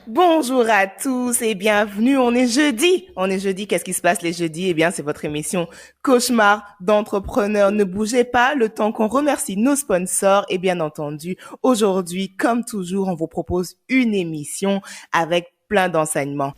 Bonjour à tous et bienvenue. On est jeudi. Qu'est-ce qui se passe les jeudis? Eh bien, c'est votre émission Cauchemar d'entrepreneurs. Ne bougez pas le temps qu'on remercie nos sponsors. Et bien entendu, aujourd'hui, comme toujours, on vous propose une émission avec plein d'enseignements.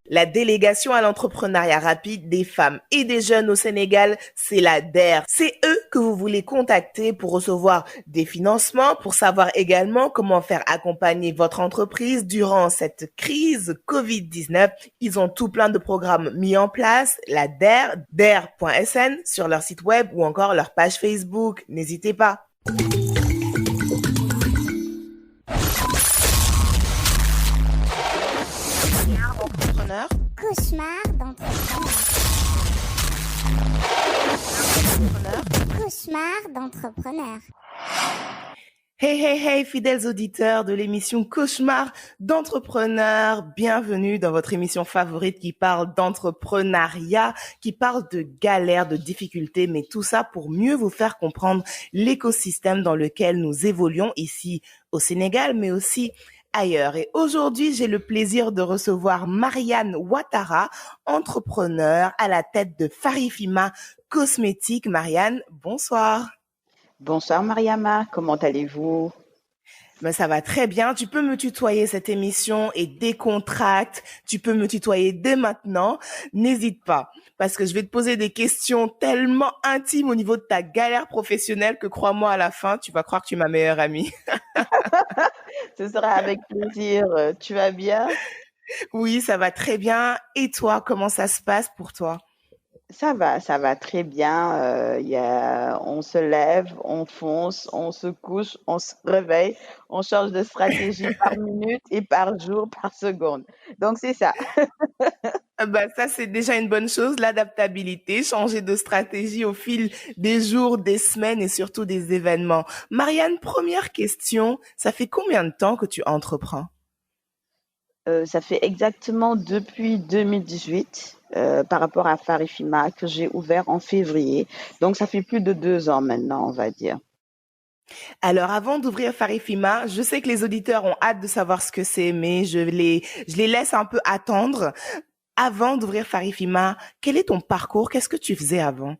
La délégation à l'entrepreneuriat rapide des femmes et des jeunes au Sénégal, c'est la DER. C'est eux que vous voulez contacter pour recevoir des financements, pour savoir également comment faire accompagner votre entreprise durant cette crise Covid-19. Ils ont tout plein de programmes mis en place, la DER, der.sn, sur leur site web ou encore leur page Facebook. N'hésitez pas. Entrepreneur. Cauchemar d'entrepreneur. Cauchemar d'entrepreneur. Hey, hey, hey, fidèles auditeurs de l'émission Cauchemar d'entrepreneurs, bienvenue dans votre émission favorite qui parle d'entrepreneuriat, qui parle de galères, de difficultés, mais tout ça pour mieux vous faire comprendre l'écosystème dans lequel nous évoluons ici au Sénégal, mais aussi ailleurs. Et aujourd'hui, j'ai le plaisir de recevoir Marianne Ouattara, entrepreneur à la tête de Farifima Cosmétiques. Marianne, bonsoir. Bonsoir Mariama, comment allez-vous? Ben, ça va très bien. Tu peux me tutoyer, cette émission est décontracte. Tu peux me tutoyer dès maintenant. N'hésite pas. Parce que je vais te poser des questions tellement intimes au niveau de ta galère professionnelle que crois-moi, à la fin, tu vas croire que tu es ma meilleure amie. Ce sera avec plaisir. Tu vas bien? Oui, ça va très bien. Et toi, comment ça se passe pour toi? Ça va très bien. On se lève, on fonce, on se couche, on se réveille, on change de stratégie par minute et par jour, par seconde. Donc c'est ça. Ah bah, ça, c'est déjà une bonne chose, l'adaptabilité, changer de stratégie au fil des jours, des semaines et surtout des événements. Marianne, première question, ça fait combien de temps que tu entreprends? Ça fait exactement depuis 2018 par rapport à Farifima que j'ai ouvert en février. Donc ça fait plus de 2 ans maintenant, on va dire. Alors, avant d'ouvrir Farifima, je sais que les auditeurs ont hâte de savoir ce que c'est, mais je les laisse un peu attendre. Avant d'ouvrir Farifima, quel est ton parcours? Qu'est-ce que tu faisais avant?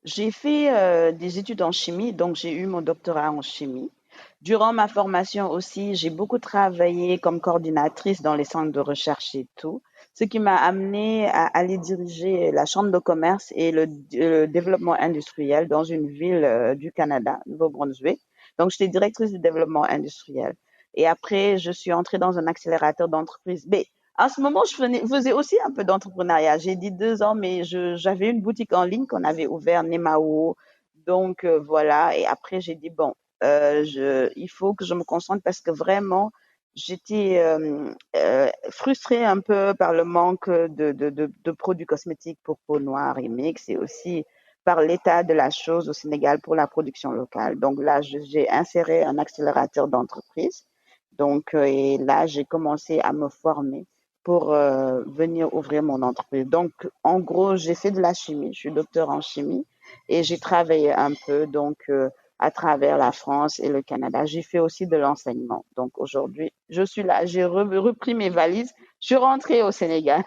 J'ai fait des études en chimie, donc j'ai eu mon doctorat en chimie. Durant ma formation aussi, j'ai beaucoup travaillé comme coordinatrice dans les centres de recherche et tout, ce qui m'a amené à aller diriger la chambre de commerce et le développement industriel dans une ville du Canada, Nouveau-Brunswick. Donc, j'étais directrice du développement industriel. Et après, je suis entrée dans un accélérateur d'entreprise. Mais en ce moment, faisais aussi un peu d'entrepreneuriat. J'ai dit 2 ans, mais j'avais une boutique en ligne qu'on avait ouvert, Nemao. Donc, voilà. Et après, j'ai dit, bon, il faut que je me concentre parce que vraiment, j'étais frustrée un peu par le manque de produits cosmétiques pour peau noire et mix et aussi par l'état de la chose au Sénégal pour la production locale. Donc là, j'ai inséré un accélérateur d'entreprise. Donc, et là, j'ai commencé à me former pour venir ouvrir mon entreprise. Donc, en gros, j'ai fait de la chimie. Je suis docteur en chimie et j'ai travaillé un peu. Donc, à travers la France et le Canada. J'ai fait aussi de l'enseignement. Donc aujourd'hui, je suis là, j'ai repris mes valises, je suis rentrée au Sénégal.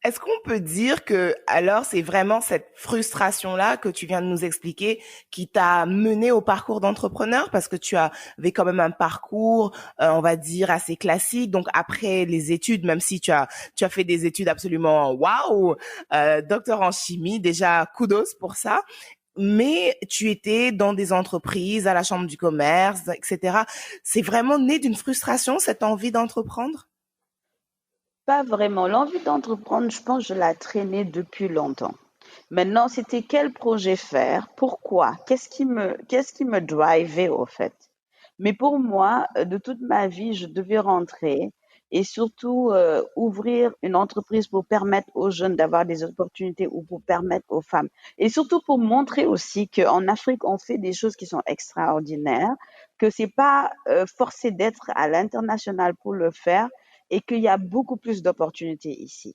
Est-ce qu'on peut dire que, alors, c'est vraiment cette frustration-là que tu viens de nous expliquer qui t'a mené au parcours d'entrepreneur parce que tu avais quand même un parcours, on va dire, assez classique. Donc, après les études, même si tu as fait des études absolument waouh, docteur en chimie, déjà kudos pour ça. Mais tu étais dans des entreprises, à la chambre du commerce, etc. C'est vraiment né d'une frustration, cette envie d'entreprendre? Pas vraiment. L'envie d'entreprendre, je pense que je la traînais depuis longtemps. Maintenant, c'était quel projet faire, pourquoi, qu'est-ce qui me drivait au fait. Mais pour moi, de toute ma vie, je devais rentrer et surtout ouvrir une entreprise pour permettre aux jeunes d'avoir des opportunités ou pour permettre aux femmes. Et surtout pour montrer aussi qu'en Afrique, on fait des choses qui sont extraordinaires, que c'est pas forcé d'être à l'international pour le faire et qu'il y a beaucoup plus d'opportunités ici.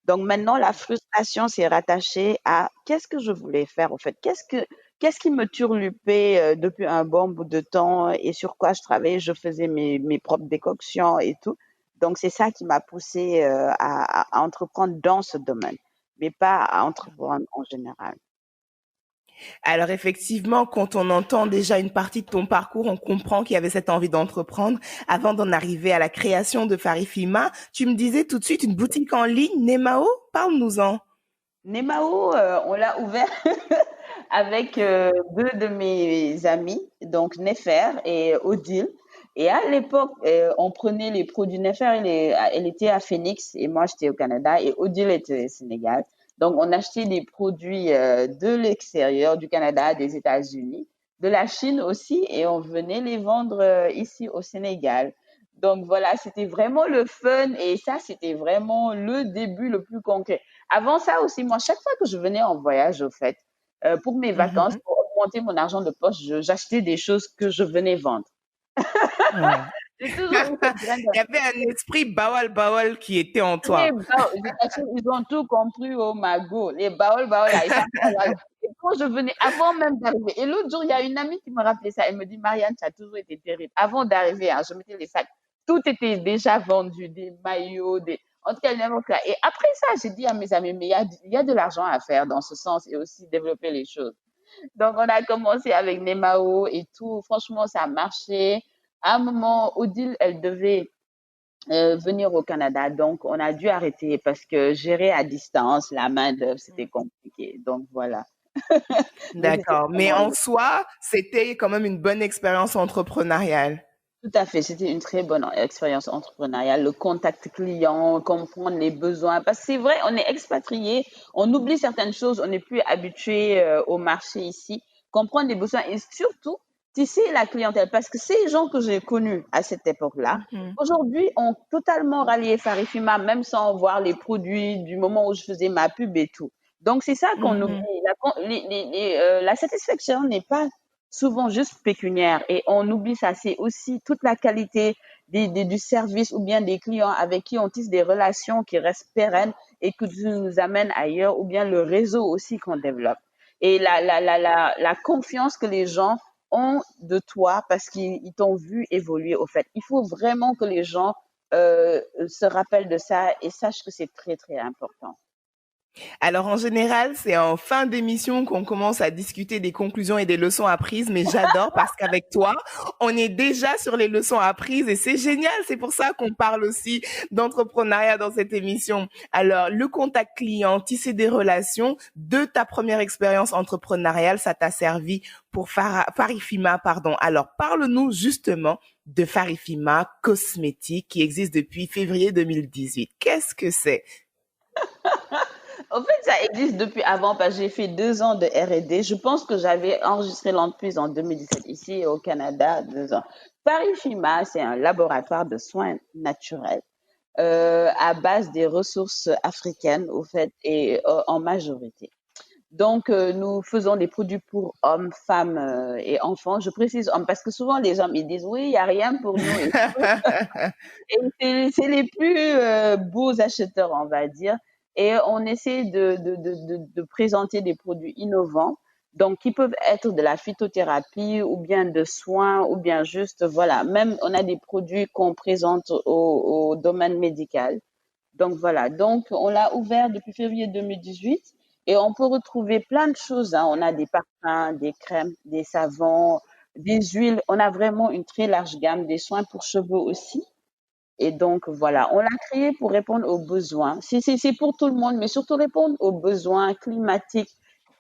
Donc maintenant, la frustration s'est rattachée à qu'est-ce que je voulais faire au fait? Qu'est-ce qui me turlupait depuis un bon bout de temps et sur quoi je travaillais? Je faisais mes propres décoctions et tout. Donc c'est ça qui m'a poussée à entreprendre dans ce domaine, mais pas à entreprendre en général. Alors effectivement, quand on entend déjà une partie de ton parcours, on comprend qu'il y avait cette envie d'entreprendre. Avant d'en arriver à la création de Farifima, tu me disais tout de suite une boutique en ligne, Nemao? Parle-nous-en. Nemao, on l'a ouvert avec deux de mes amis, donc Nefer et Odile. Et à l'époque, on prenait les produits. Nefer, elle était à Phoenix et moi, j'étais au Canada et Odile était au Sénégal. Donc, on achetait des produits de l'extérieur, du Canada, des États-Unis, de la Chine aussi, et on venait les vendre ici au Sénégal. Donc, voilà, c'était vraiment le fun et ça, c'était vraiment le début le plus concret. Avant ça aussi, moi, chaque fois que je venais en voyage, au fait, pour mes vacances, Mhm. pour augmenter mon argent de poche, j'achetais des choses que je venais vendre. Ouais. J'ai toujours eu cette graine Il y avait un esprit bawal bawal qui était en les toi. ils ont tout compris au magot. Les baols, là, ils savent pas là. Et quand je venais, avant même d'arriver, et l'autre jour, il y a une amie qui me rappelait ça. Elle me dit, Marianne, tu as toujours été terrible. Avant d'arriver, hein, je mettais les sacs. Tout était déjà vendu, des maillots, en tout cas, n'importe quoi. Et après ça, j'ai dit à mes amis, mais il y a de l'argent à faire dans ce sens et aussi développer les choses. Donc, on a commencé avec Nemao et tout. Franchement, ça a marché. À un moment, Odile, elle devait venir au Canada. Donc, on a dû arrêter parce que gérer à distance, la main-d'œuvre, c'était compliqué. Donc, voilà. Mais c'était D'accord. Mais vraiment en soi, c'était quand même une bonne expérience entrepreneuriale. tout à fait. C'était une très bonne expérience entrepreneuriale. Le contact client, comprendre les besoins. Parce que c'est vrai, on est expatrié, on oublie certaines choses, on n'est plus habitué au marché ici. Comprendre les besoins et surtout tisser la clientèle. Parce que ces gens que j'ai connus à cette époque-là, Mhm. aujourd'hui, ont totalement rallié Farifima, même sans voir les produits du moment où je faisais ma pub et tout. Donc, c'est ça qu'on oublie. Mhm. La satisfaction n'est pas souvent juste pécuniaire et on oublie ça. C'est aussi toute la qualité du service ou bien des clients avec qui on tisse des relations qui restent pérennes et qui nous amènent ailleurs ou bien le réseau aussi qu'on développe. Et la confiance que les gens ont de toi parce qu'ils t'ont vu évoluer au fait. Il faut vraiment que les gens se rappellent de ça et sachent que c'est très, très important. Alors en général, c'est en fin d'émission qu'on commence à discuter des conclusions et des leçons apprises, mais j'adore parce qu'avec toi, on est déjà sur les leçons apprises et c'est génial. C'est pour ça qu'on parle aussi d'entrepreneuriat dans cette émission. Alors le contact client, tisser des relations, de ta première expérience entrepreneuriale, ça t'a servi pour Farifima, pardon. Alors parle-nous justement de Farifima Cosmétique qui existe depuis février 2018. Qu'est-ce que c'est? En fait, ça existe depuis avant parce que j'ai fait 2 ans de R&D. Je pense que j'avais enregistré l'entreprise en 2017 ici au Canada, 2 ans. Paris Pharma, c'est un laboratoire de soins naturels à base des ressources africaines, au fait, et en majorité. Donc, nous faisons des produits pour hommes, femmes et enfants. Je précise hommes parce que souvent les hommes ils disent oui, il n'y a rien pour nous. Et c'est les plus beaux acheteurs, on va dire. Et on essaie de présenter des produits innovants, donc qui peuvent être de la phytothérapie ou bien de soins ou bien juste, voilà. Même on a des produits qu'on présente au domaine médical. Donc voilà, donc on l'a ouvert depuis février 2018 et on peut retrouver plein de choses, hein. On a des parfums, des crèmes, des savons, des huiles. On a vraiment une très large gamme, des soins pour cheveux aussi. Et donc, voilà, on l'a créé pour répondre aux besoins. C'est pour tout le monde, mais surtout répondre aux besoins climatiques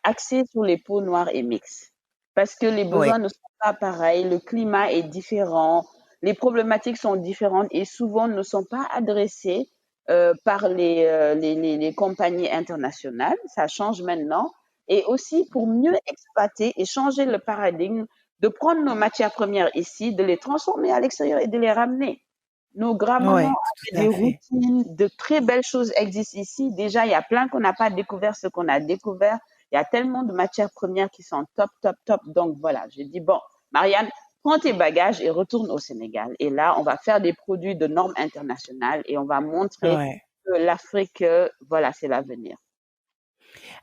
axés sur les peaux noires et mixtes. Parce que les Oui. besoins ne sont pas pareils, le climat est différent, les problématiques sont différentes et souvent ne sont pas adressées par les compagnies internationales. Ça change maintenant. Et aussi pour mieux exploiter et changer le paradigme de prendre nos matières premières ici, de les transformer à l'extérieur et de les ramener. Nos grands-mamans Ouais, avaient tout des à fait. routines, de très belles choses existent ici. Déjà, il y a plein qu'on n'a pas découvert ce qu'on a découvert. Il y a tellement de matières premières qui sont top, top, top. Donc voilà, j'ai dit, bon, Marianne, prends tes bagages et retourne au Sénégal. Et là, on va faire des produits de normes internationales et on va montrer Ouais. que l'Afrique, voilà, c'est l'avenir.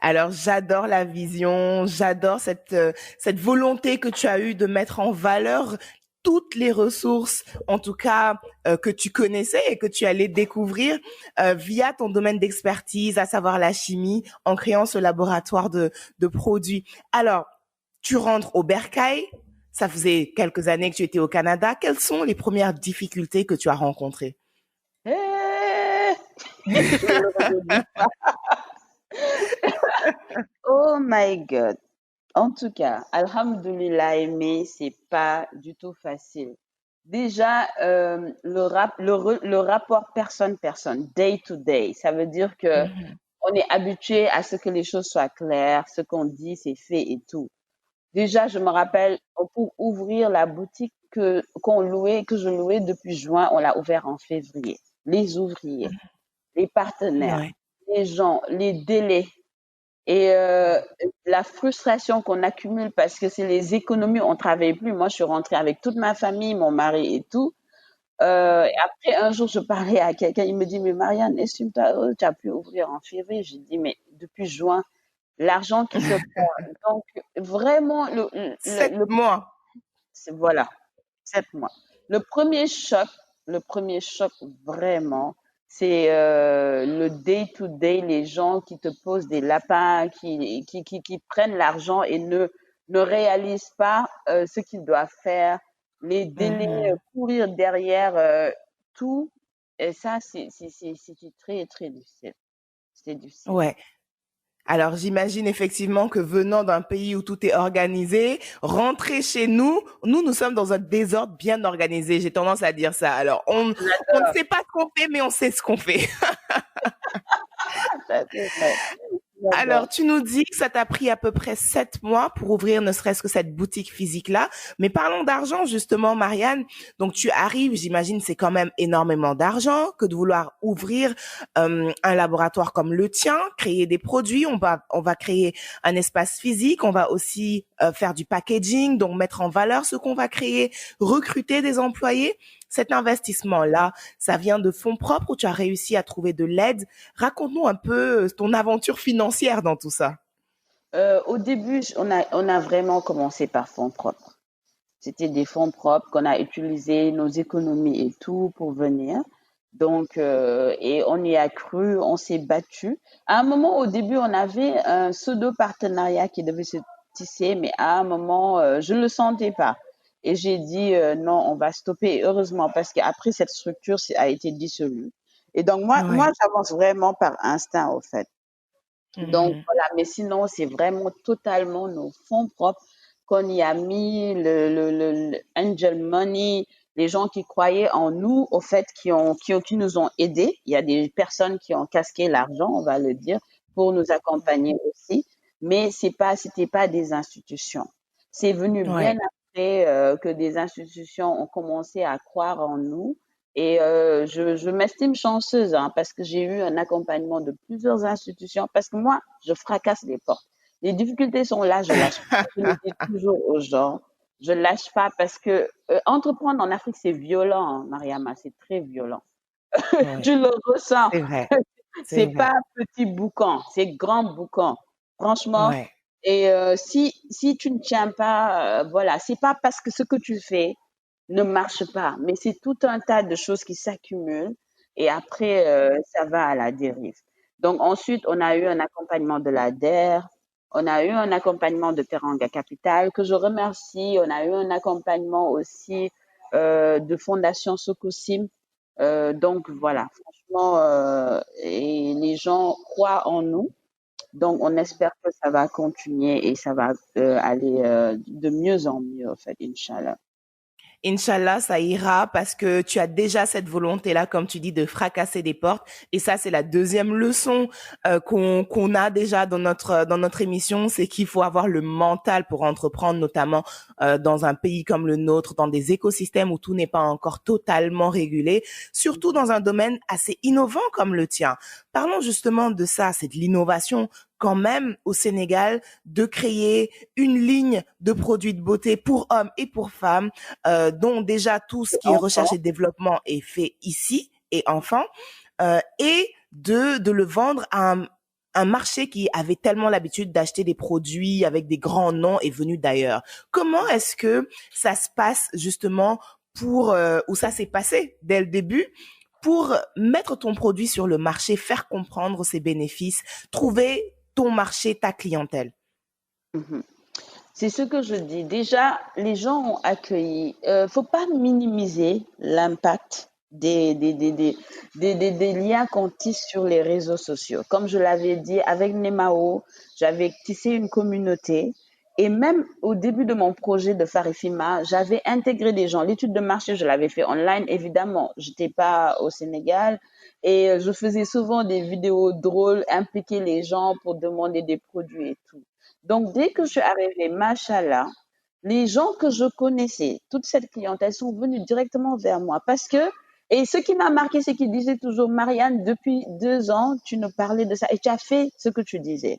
Alors, j'adore la vision, j'adore cette volonté que tu as eue de mettre en valeur toutes les ressources, en tout cas que tu connaissais et que tu allais découvrir via ton domaine d'expertise, à savoir la chimie, en créant ce laboratoire de produits. Alors, tu rentres au Bercail, ça faisait quelques années que tu étais au Canada. Quelles sont les premières difficultés que tu as rencontrées? Eh, je ne le redis pas. Oh my God. En tout cas, Alhamdoulilah, mais c'est pas du tout facile. Déjà, le rapport personne-personne, day to day, ça veut dire que Mhm. on est habitué à ce que les choses soient claires, ce qu'on dit, c'est fait et tout. Déjà, je me rappelle, pour ouvrir la boutique que je louais depuis juin, on l'a ouvert en février. Les ouvriers, les partenaires, Ouais. les gens, les délais et la frustration qu'on accumule parce que c'est les économies, on travaillait plus. Moi, je suis rentrée avec toute ma famille, mon mari et tout. Et après, un jour, je parlais à quelqu'un, il me dit, mais Marianne, est-ce que tu as pu ouvrir en février? J'ai dit, mais depuis juin, l'argent qui se perd. Donc, vraiment, Sept mois. voilà, 7 mois. Le premier choc, le premier choc vraiment, c'est le day-to-day, les gens qui te posent des lapins, qui prennent l'argent et ne réalisent pas ce qu'ils doivent faire, les délais, Mhm. courir derrière tout. Et ça, c'était très, très difficile. C'était difficile. Ouais. Alors j'imagine effectivement que venant d'un pays où tout est organisé, rentrer chez nous sommes dans un désordre bien organisé. J'ai tendance à dire ça. Alors on ne sait pas ce qu'on fait, mais on sait ce qu'on fait. Ça, c'est vrai. Alors, J'adore. tu nous dis que ça t'a pris à peu près 7 mois pour ouvrir ne serait-ce que cette boutique physique-là. Mais parlons d'argent, justement, Marianne. Donc, tu arrives, j'imagine, c'est quand même énormément d'argent que de vouloir ouvrir un laboratoire comme le tien, créer des produits. On va créer un espace physique. On va aussi faire du packaging, donc mettre en valeur ce qu'on va créer, recruter des employés. Cet investissement-là, ça vient de fonds propres ou tu as réussi à trouver de l'aide? Raconte-nous un peu ton aventure financière dans tout ça. Au début, on a vraiment commencé par fonds propres. C'était des fonds propres qu'on a utilisé nos économies et tout pour venir. Donc, et on y a cru, on s'est battu. À un moment, au début, on avait un pseudo-partenariat qui devait se tisser, mais à un moment, je ne le sentais pas. Et j'ai dit, non, on va stopper. Et heureusement, parce qu'après, cette structure a été dissolue. Et donc, moi, Ouais. j'avance vraiment par instinct, au fait. Donc Mhm. voilà, mais sinon, c'est vraiment totalement nos fonds propres qu'on y a mis, le angel money, les gens qui croyaient en nous, au fait, qui nous ont aidés. Il y a des personnes qui ont casqué l'argent, on va le dire, pour nous accompagner aussi. Mais c'était pas des institutions. C'est venu bien Ouais. après que des institutions ont commencé à croire en nous. Et je m'estime chanceuse hein, parce que j'ai eu un accompagnement de plusieurs institutions. Parce que moi, je fracasse les portes. Les difficultés sont là, je lâche pas. Je le dis toujours aux gens, je lâche pas parce que entreprendre en Afrique, c'est violent, hein, Mariama, c'est très violent. Ouais. Tu le ressens. C'est vrai. C'est C'est vrai. pas petit boucan, c'est grand boucan. Franchement, Ouais. et si tu ne tiens pas, voilà, c'est pas parce que ce que tu fais ne marche pas, mais c'est tout un tas de choses qui s'accumulent et après, ça va à la dérive. Donc ensuite, on a eu un accompagnement de la DER, on a eu un accompagnement de Teranga Capital que je remercie, on a eu un accompagnement aussi de Fondation Sokosim. Donc voilà, franchement, et les gens croient en nous. Donc, on espère que ça va continuer et ça va aller de mieux en mieux, en fait, Inch'Allah. Inch'Allah, ça ira parce que tu as déjà cette volonté-là, comme tu dis, de fracasser des portes. Et ça, c'est la deuxième leçon qu'on a déjà dans notre émission, c'est qu'il faut avoir le mental pour entreprendre, notamment dans un pays comme le nôtre, dans des écosystèmes où tout n'est pas encore totalement régulé, surtout dans un domaine assez innovant comme le tien. Parlons justement de ça, c'est de l'innovation quand même au Sénégal de créer une ligne de produits de beauté pour hommes et pour femmes dont déjà tout ce Et qui est recherche enfant, et développement est fait ici et enfants, et de le vendre à un marché qui avait tellement l'habitude d'acheter des produits avec des grands noms et venus d'ailleurs. Comment est-ce que ça se passe justement ou ça s'est passé dès le début pour mettre ton produit sur le marché, faire comprendre ses bénéfices, trouver ton marché, ta clientèle? Mhm. C'est ce que je dis. Déjà, les gens ont accueilli. Faut pas minimiser l'impact des liens qu'on tisse sur les réseaux sociaux. Comme je l'avais dit, avec Nemao, j'avais tissé une communauté. Et même au début de mon projet de Farifima, j'avais intégré des gens. L'étude de marché, je l'avais fait online, évidemment. J'étais pas au Sénégal. Et je faisais souvent des vidéos drôles, impliquer les gens pour demander des produits et tout. Donc, dès que je suis arrivée, machallah, les gens que je connaissais, toute cette clientèle sont venus directement vers moi et ce qui m'a marqué, c'est qu'ils disaient toujours, Marianne, depuis 2 ans, tu nous parlais de ça et tu as fait ce que tu disais.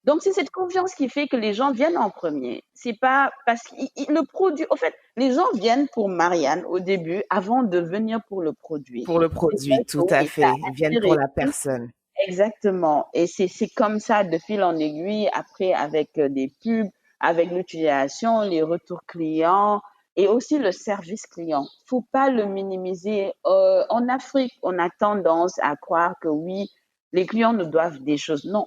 Donc, c'est cette confiance qui fait que les gens viennent en premier. C'est pas parce que le produit, au fait, les gens viennent pour Marianne au début avant de venir pour le produit. Pour le C'est ça, produit, tout à oui, ça fait. a Ils viennent pour attiré. la personne. Exactement. Et c'est comme ça, de fil en aiguille, après avec des pubs, avec l'utilisation, les retours clients et aussi le service client. Faut pas le minimiser. En Afrique, on a tendance à croire que oui, les clients nous doivent des choses. Non,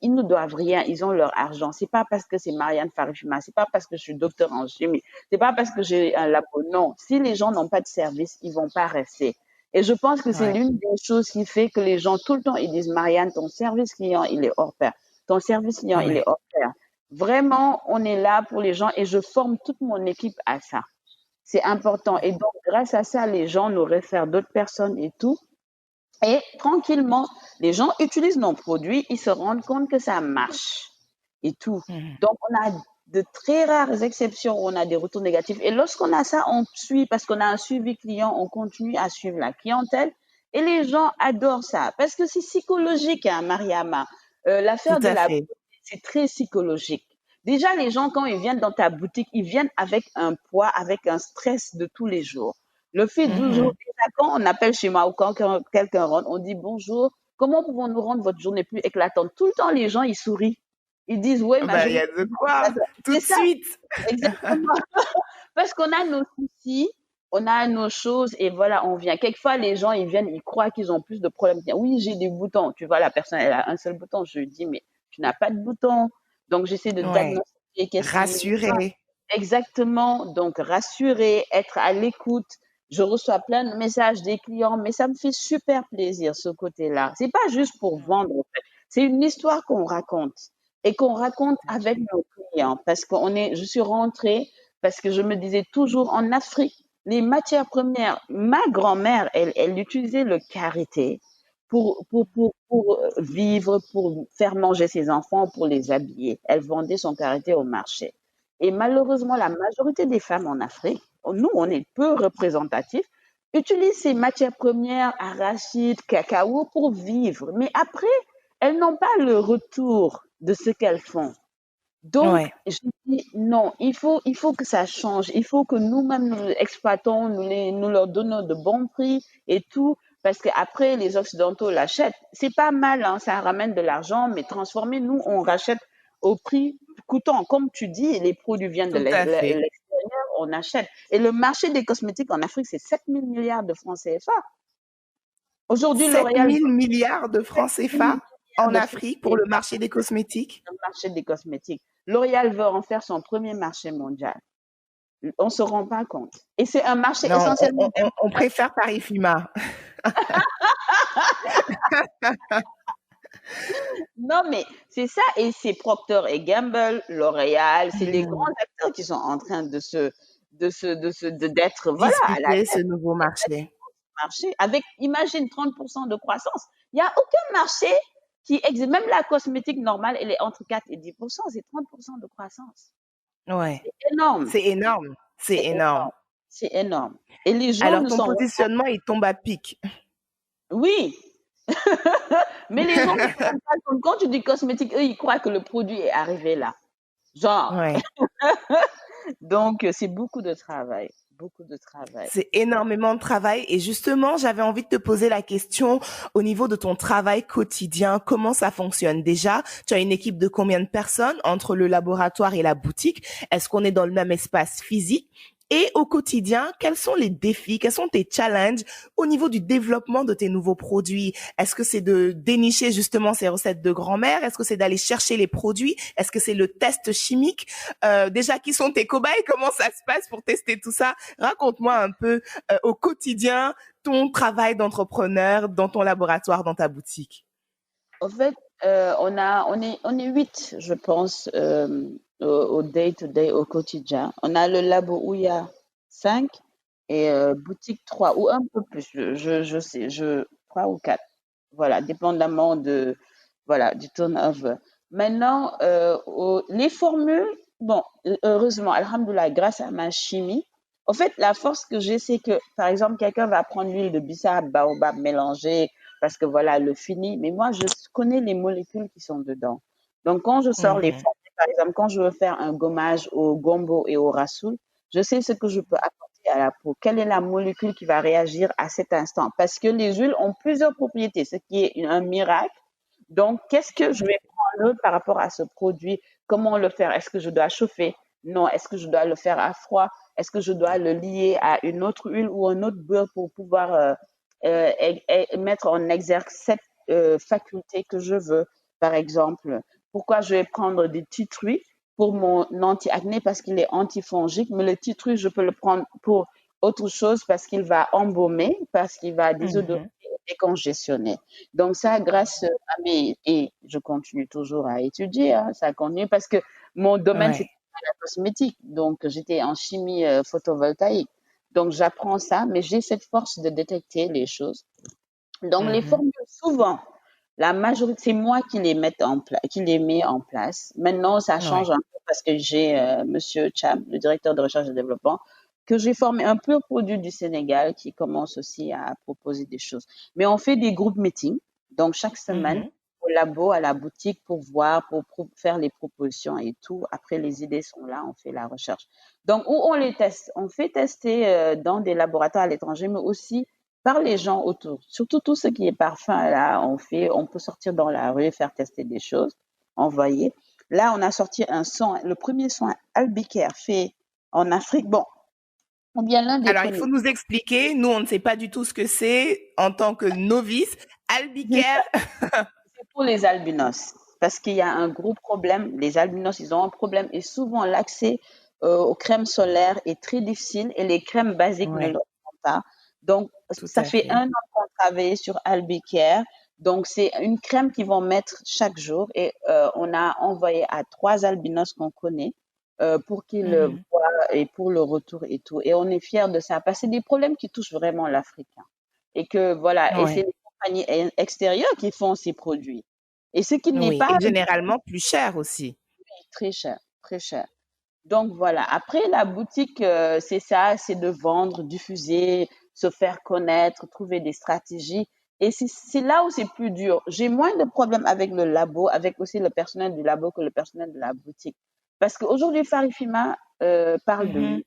ils ne doivent rien. Ils ont leur argent. C'est pas parce que c'est Marianne Farifima, c'est pas parce que je suis docteur en chimie, c'est pas parce que j'ai un labo. Non. Si les gens n'ont pas de service, ils vont pas rester. Et je pense que c'est Ouais, l'une des choses qui fait que les gens, tout le temps, ils disent, Marianne, ton service client, il est hors pair. Ton service client, il est ouais. hors pair. Vraiment, on est là pour les gens et je forme toute mon équipe à ça. C'est important. Et donc, grâce à ça, les gens nous réfèrent d'autres personnes et tout. Et tranquillement, les gens utilisent nos produits, ils se rendent compte que ça marche et tout. Mhm. Donc, on a de très rares exceptions où on a des retours négatifs. Et lorsqu'on a ça, on suit parce qu'on a un suivi client, on continue à suivre la clientèle. Et les gens adorent ça parce que c'est psychologique, hein, Mariama. Tout L'affaire de à la fait. beauté, c'est très psychologique. Déjà, les gens, quand ils viennent dans ta boutique, ils viennent avec un poids, avec un stress de tous les jours. Le fait du jour, Mhm. déjà, quand on appelle chez moi ou quand quelqu'un rentre, on dit bonjour, comment pouvons-nous rendre votre journée plus éclatante? Tout le temps, les gens, ils sourient. Ils disent, oui, ma Bah, il y journée. a de quoi, tout C'est de ça, suite. exactement. Parce qu'on a nos soucis, on a nos choses et voilà, on vient. Quelquefois, les gens, ils viennent, ils croient qu'ils ont plus de problèmes. Ils disent, oui, j'ai des boutons. Tu vois, la personne, elle a un seul bouton. Je lui dis, mais tu n'as pas de bouton. Donc, j'essaie de Ouais. diagnostiquer qu'est-ce qui est Rassurer. exactement. Donc, rassurer, être à l'écoute. Je reçois plein de messages des clients, mais ça me fait super plaisir, ce côté-là. C'est pas juste pour vendre, en fait. C'est une histoire qu'on raconte et qu'on raconte avec nos clients parce je suis rentrée parce que je me disais toujours en Afrique, les matières premières, ma grand-mère, elle utilisait le karité pour vivre, pour faire manger ses enfants, pour les habiller. Elle vendait son karité au marché. Et malheureusement, la majorité des femmes en Afrique, nous, on est peu représentatifs, utilisent ces matières premières, arachides, cacao, pour vivre. Mais après, elles n'ont pas le retour de ce qu'elles font. Donc, Ouais. je dis non, il faut que ça change. Il faut que nous-mêmes nous les exploitons, nous leur donnons de bons prix et tout, parce qu'après les Occidentaux l'achètent. C'est pas mal, hein, ça ramène de l'argent, mais transformé, nous, on rachète au prix coûtant. Comme tu dis, les produits viennent de Tout à fait. l'extérieur, on achète. Et le marché des cosmétiques en Afrique, c'est 7 000 milliards de francs CFA. Aujourd'hui, Sept L'Oréal mille vend milliards de 7 francs 000 CFA milliards en de francs Afrique pour le CFA marché des cosmétiques. le marché des cosmétiques. L'Oréal veut en faire son premier marché mondial. On ne se rend pas compte. Et c'est un marché Non, essentiellement on préfère Parifima. non, mais c'est ça. Et c'est Procter et Gamble, L'Oréal, c'est les grands Hmm. acteurs qui sont en train d'être, voilà, à la Disputer ce tête nouveau marché. du marché avec, imagine, 30% de croissance. Il n'y a aucun marché qui existe. Même la cosmétique normale, elle est entre 4 et 10%. C'est 30% de croissance. Ouais. C'est énorme. C'est énorme. C'est C'est énorme. énorme. C'est énorme. Et les gens Alors, ne ton sont positionnement, il tombe à pic. oui, mais les gens ne se rendent pas compte. Quand tu dis cosmétique, eux, ils croient que le produit est arrivé là. Genre. Ouais. Donc, c'est beaucoup de travail. beaucoup de travail. C'est énormément de travail et justement, j'avais envie de te poser la question au niveau de ton travail quotidien, comment ça fonctionne? Déjà, tu as une équipe de combien de personnes entre le laboratoire et la boutique? Est-ce qu'on est dans le même espace physique? Et au quotidien, quels sont les défis, quels sont tes challenges au niveau du développement de tes nouveaux produits? Est-ce que c'est de dénicher justement ces recettes de grand-mère? Est-ce que c'est d'aller chercher les produits? Est-ce que c'est le test chimique? Déjà, qui sont tes cobayes? Comment ça se passe pour tester tout ça? Raconte-moi un peu au quotidien ton travail d'entrepreneur dans ton laboratoire, dans ta boutique. En fait, on est 8, je pense, au day-to-day, au quotidien. On a le labo où il y a 5 et boutique 3 ou un peu plus, je sais, 3 ou 4. Voilà, dépendamment voilà, du turnover. Maintenant, les formules, bon, heureusement, alhamdoulilah, grâce à ma chimie, en fait, la force que j'ai, c'est que, par exemple, quelqu'un va prendre l'huile de bissap, baobab mélangée, parce que voilà, le fini. Mais moi, je connais les molécules qui sont dedans. Donc, quand je sors les Mhm. formules, par exemple, quand je veux faire un gommage au gombo et au rassoul, je sais ce que je peux apporter à la peau. Quelle est la molécule qui va réagir à cet instant? Parce que les huiles ont plusieurs propriétés, ce qui est un miracle. Donc, qu'est-ce que je vais prendre par rapport à ce produit? Comment le faire? Est-ce que je dois chauffer? Non. Est-ce que je dois le faire à froid? Est-ce que je dois le lier à une autre huile ou un autre beurre pour pouvoir mettre en exergue cette faculté que je veux? Par exemple, pourquoi je vais prendre des titruits pour mon anti-acné parce qu'il est antifongique, mais le titruit, je peux le prendre pour autre chose parce qu'il va embaumer, parce qu'il va désodoriser Mhm. et décongestionner. Donc ça, grâce à mes... Et je continue toujours à étudier, hein, ça continue parce que mon domaine, c'est Ouais. la cosmétique. Donc j'étais en chimie photovoltaïque. Donc j'apprends ça, mais j'ai cette force de détecter les choses. Donc les Mhm. formules, souvent, la majorité, c'est moi qui les qui les mets en place. Maintenant, ça change Ouais. un peu parce que j'ai Monsieur Cham, le directeur de recherche et développement, que j'ai formé un pur produit du Sénégal qui commence aussi à proposer des choses. Mais on fait des groupes meetings, donc chaque semaine Mhm. au labo, à la boutique pour voir, pour faire les propositions et tout. Après, les idées sont là, on fait la recherche. Donc, où on les teste? On fait tester dans des laboratoires à l'étranger, mais aussi par les gens autour. Surtout tout ce qui est parfum, là, on peut sortir dans la rue, faire tester des choses, envoyer. Là, on a sorti un soin, le premier soin Albicare fait en Afrique. Bon, ou bien l'un des Alors, il faut premiers. nous expliquer. Nous, on ne sait pas du tout ce que c'est en tant que novice. Albicare. C'est pour les albinos. Parce qu'il y a un gros problème. Les albinos, ils ont un problème et souvent l'accès aux crèmes solaires est très difficile et les crèmes basiques ne le Ouais, font pas. Donc, tout ça à fait fait. 1 an qu'on travaille sur Albicare. Donc, c'est une crème qu'ils vont mettre chaque jour et on a envoyé à 3 albinos qu'on connaît pour qu'ils le Mhm. voient et pour le retour et tout. Et on est fiers de ça parce que c'est des problèmes qui touchent vraiment l'Africain. Et que voilà, et c'est Ouais. les compagnies extérieures qui font ces produits. Et ce qui n'est Oui. pas Et généralement plus cher aussi. très cher, très cher. Donc voilà, après la boutique, c'est ça, c'est de vendre, diffuser, se faire connaître, trouver des stratégies. Et c'est là où c'est plus dur. J'ai moins de problèmes avec le labo, avec aussi le personnel du labo que le personnel de la boutique. Parce qu'aujourd'hui, Farifima parle de Mhm. lui.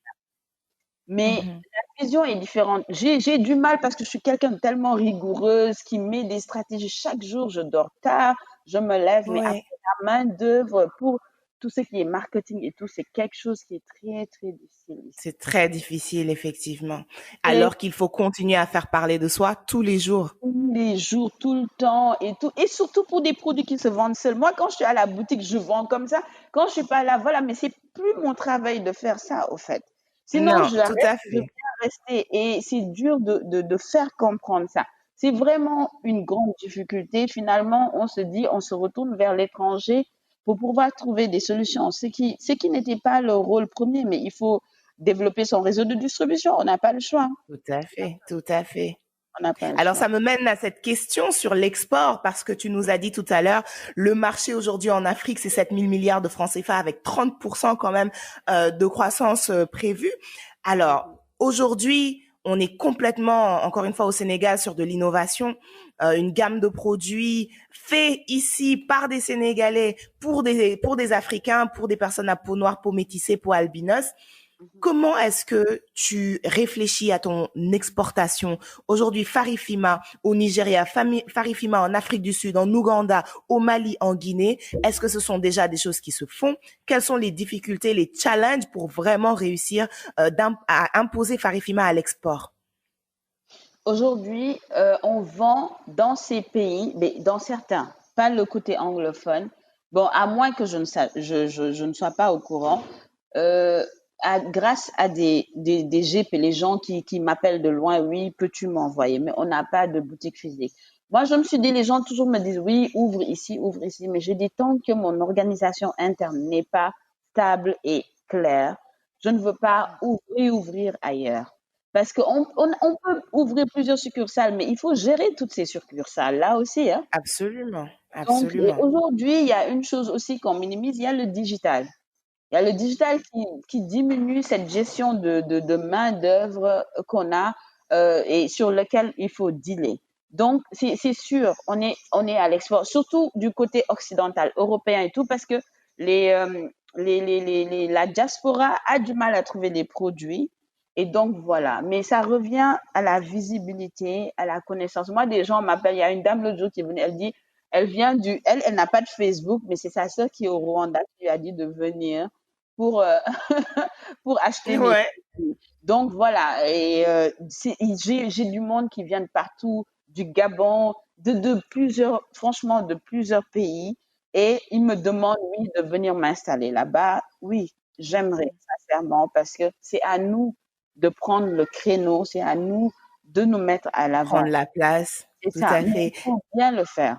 Mais Mhm. la vision est différente. J'ai du mal parce que je suis quelqu'un de tellement rigoureuse qui met des stratégies. Chaque jour, je dors tard, je me lève, mais après Ouais. la main d'œuvre pour tout ce qui est marketing et tout, c'est quelque chose qui est très, très difficile ici. C'est très difficile, effectivement. Et Alors qu'il faut continuer à faire parler de soi tous les jours. tous les jours, tout le temps et tout. Et surtout pour des produits qui se vendent seuls. Moi, quand je suis à la boutique, je vends comme ça. Quand je suis pas là, voilà, mais c'est plus mon travail de faire ça, au fait. Sinon, Non, j'arrête, tout à je fait. viens rester. Et c'est dur de faire comprendre ça. C'est vraiment une grande difficulté. Finalement, on se dit, on se retourne vers l'étranger pour pouvoir trouver des solutions. Ce qui n'était pas le rôle premier, mais il faut développer son réseau de distribution. On n'a pas le choix. Tout à fait. Tout à fait. On n'a pas le Alors, choix. ça me mène à cette question sur l'export, parce que tu nous as dit tout à l'heure, le marché aujourd'hui en Afrique, c'est 7 000 milliards de francs CFA avec 30% quand même de croissance prévue. Alors, aujourd'hui, on est complètement, encore une fois, au Sénégal sur de l'innovation, une gamme de produits faits ici par des Sénégalais pour des Africains, pour des personnes à peau noire, peau métissée, peau albinos. Mhm. Comment est-ce que tu réfléchis à ton exportation? Aujourd'hui, Farifima au Nigeria, Farifima en Afrique du Sud, en Ouganda, au Mali, en Guinée. Est-ce que ce sont déjà des choses qui se font? Quelles sont les difficultés, les challenges pour vraiment réussir à imposer Farifima à l'export? Aujourd'hui, on vend dans ces pays, mais dans certains, pas le côté anglophone. Bon, à moins que je ne sois pas au courant, euh, grâce à des GP, les gens qui m'appellent de loin, oui, peux-tu m'envoyer? Mais on n'a pas de boutique physique. Moi, je me suis dit, les gens toujours me disent, oui, ouvre ici, mais j'ai dit, tant que mon organisation interne n'est pas stable et claire, je ne veux pas ouvrir ailleurs. Parce qu'on peut ouvrir plusieurs succursales, mais il faut gérer toutes ces succursales-là aussi, hein. Absolument, Donc, et absolument. aujourd'hui, il y a une chose aussi qu'on minimise, il y a le digital. Il y a le digital qui diminue cette gestion de main-d'œuvre qu'on a et sur lequel il faut dealer. Donc, c'est sûr, on est à l'export, surtout du côté occidental, européen et tout, parce que les, la diaspora a du mal à trouver des produits. Et donc, voilà. Mais ça revient à la visibilité, à la connaissance. Moi, des gens m'appellent, il y a une dame l'autre jour qui est venue, elle dit, elle n'a pas de Facebook, mais c'est sa sœur qui est au Rwanda qui lui a dit de venir pour, pour acheter mes Ouais. produits. Donc voilà, et j'ai du monde qui vient de partout, du Gabon, de plusieurs, franchement, de plusieurs pays, et ils me demandent, oui, de venir m'installer là-bas. Oui, j'aimerais, sincèrement, parce que c'est à nous de prendre le créneau, c'est à nous de nous mettre à l'avant. Prendre la place, C'est tout ça, à mais il fait. faut bien le faire.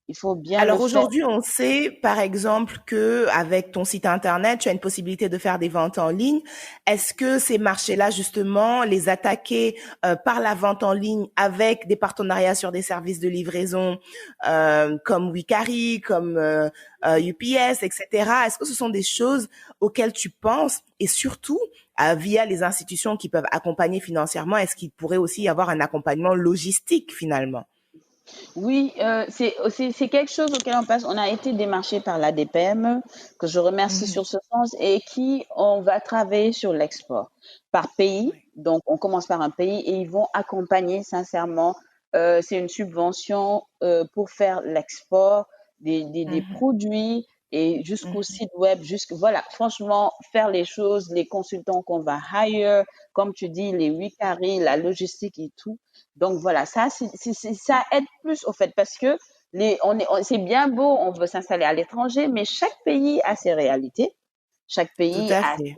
Il faut bien le Alors faire. aujourd'hui, on sait par exemple que avec ton site internet, tu as une possibilité de faire des ventes en ligne. Est-ce que ces marchés-là, justement, les attaquer par la vente en ligne avec des partenariats sur des services de livraison comme Wikari, comme UPS, etc. Est-ce que ce sont des choses auxquelles tu penses et surtout via les institutions qui peuvent accompagner financièrement, est-ce qu'il pourrait aussi y avoir un accompagnement logistique finalement? Oui, c'est quelque chose auquel on passe. On a été démarché par l'ADPME, que je remercie Mhm. sur ce sens, et qui on va travailler sur l'export par pays. Ouais. Donc, on commence par un pays et ils vont accompagner sincèrement. C'est une subvention pour faire l'export des Mhm. produits et jusqu'au Mhm. site web, jusque voilà, franchement, faire les choses, les consultants qu'on va hire, comme tu dis, les Wikari, la logistique et tout. Donc voilà, ça, ça aide plus au fait parce que c'est bien beau, on veut s'installer à l'étranger, mais chaque pays a ses réalités, chaque Tout pays à fait.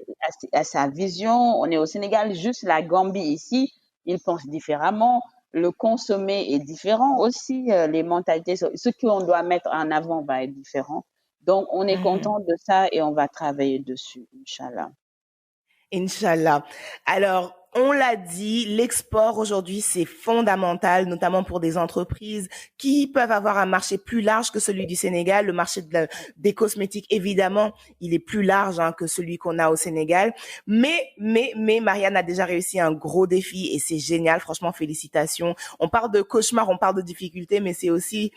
a sa vision. On est au Sénégal, juste la Gambie ici, ils pensent différemment. Le consommer est différent aussi, les mentalités, ce qu'on doit mettre en avant va être différent. Donc, on est Mhm. content de ça et on va travailler dessus, Inch'Allah. Inch'Allah. Alors, on l'a dit, l'export aujourd'hui, c'est fondamental, notamment pour des entreprises qui peuvent avoir un marché plus large que celui du Sénégal. Le marché des cosmétiques, évidemment, il est plus large que celui qu'on a au Sénégal. Mais, Marianne a déjà réussi un gros défi et c'est génial. Franchement, félicitations. On parle de cauchemar, on parle de difficultés, mais c'est aussi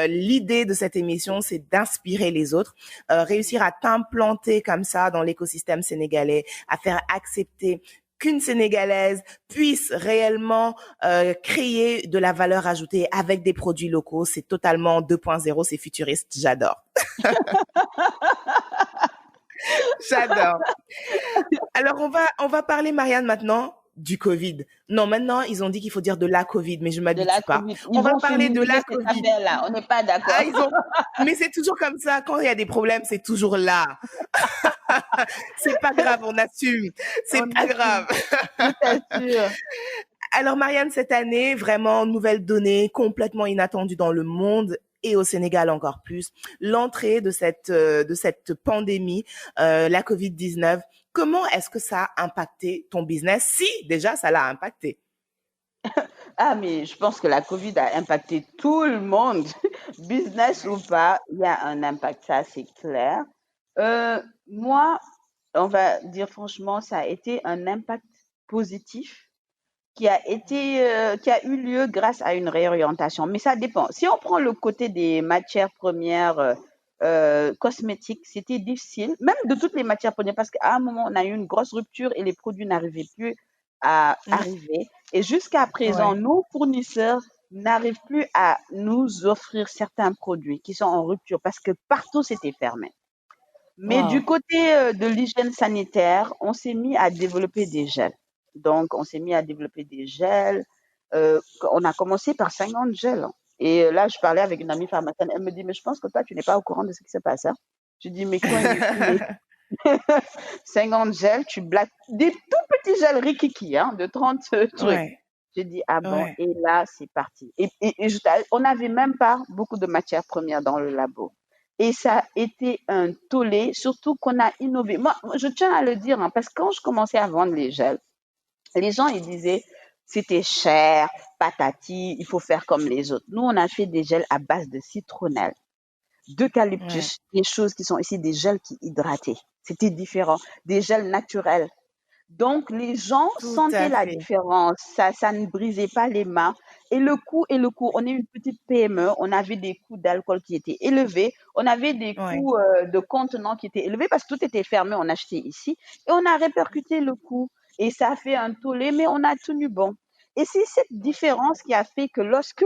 l'idée de cette émission, c'est d'inspirer les autres, réussir à t'implanter comme ça dans l'écosystème sénégalais, à faire accepter qu'une Sénégalaise puisse réellement créer de la valeur ajoutée avec des produits locaux. C'est totalement 2.0, c'est futuriste, j'adore. J'adore. Alors on va parler Marianne maintenant du Covid. Non, maintenant ils ont dit qu'il faut dire de la Covid, mais je De la m'habitue pas. COVID, On ils va vont parler de féminiser la cette Covid. affaire-là. On n'est pas Ah, d'accord. mais c'est toujours comme ça. Quand il y a des problèmes, c'est toujours là. C'est pas grave, on assume. C'est On pas grave. assume, je t'assure. Alors Marianne, cette année, vraiment, nouvelle donnée complètement inattendue dans le monde et au Sénégal encore plus. L'entrée de cette pandémie, la Covid-19. Comment est-ce que ça a impacté ton business? Si déjà ça l'a impacté. Ah, mais je pense que la COVID a impacté tout le monde, business ou pas, il y a un impact, ça c'est clair. Moi, on va dire franchement, ça a été un impact positif qui a eu lieu grâce à une réorientation. Mais ça dépend. Si on prend le côté des matières premières, cosmétiques, c'était difficile, même de toutes les matières premières, parce qu'à un moment, on a eu une grosse rupture et les produits n'arrivaient plus à arriver. Et jusqu'à présent, Ouais. nos fournisseurs n'arrivent plus à nous offrir certains produits qui sont en rupture parce que partout c'était fermé. Mais du Wow. côté de l'hygiène sanitaire, on s'est mis à développer des gels. Donc, on s'est mis à développer des gels. On a commencé par 50 gels. Et là, je parlais avec une amie pharmacienne. Elle me dit, mais je pense que toi, tu n'es pas au courant de ce qui se passe. Hein? Je dis, mais quoi, mais 50 gels, tu blagues. Des tout petits gels rikiki, hein, de 30 trucs. Ouais. Je dis, ah bon, Ouais. et là, c'est parti. On n'avait même pas beaucoup de matières premières dans le labo. Et ça a été un tollé, surtout qu'on a innové. Moi, je tiens à le dire, hein, parce que quand je commençais à vendre les gels, les gens, ils disaient, c'était cher, patati, il faut faire comme les autres. Nous, on a fait des gels à base de citronnelle, Ouais. d'eucalyptus, des choses qui sont ici des gels qui hydrataient. C'était différent. Des gels naturels. Donc, les gens Tout sentaient à la fait. différence. Ça ne brisait pas les mains. Et le coût, on est une petite PME, on avait des coûts d'alcool qui étaient élevés, on avait des Ouais. coûts de contenants qui étaient élevés parce que tout était fermé, on achetait ici. Et on a répercuté le coût. Et ça a fait un tollé, mais on a tenu bon. Et c'est cette différence qui a fait que lorsque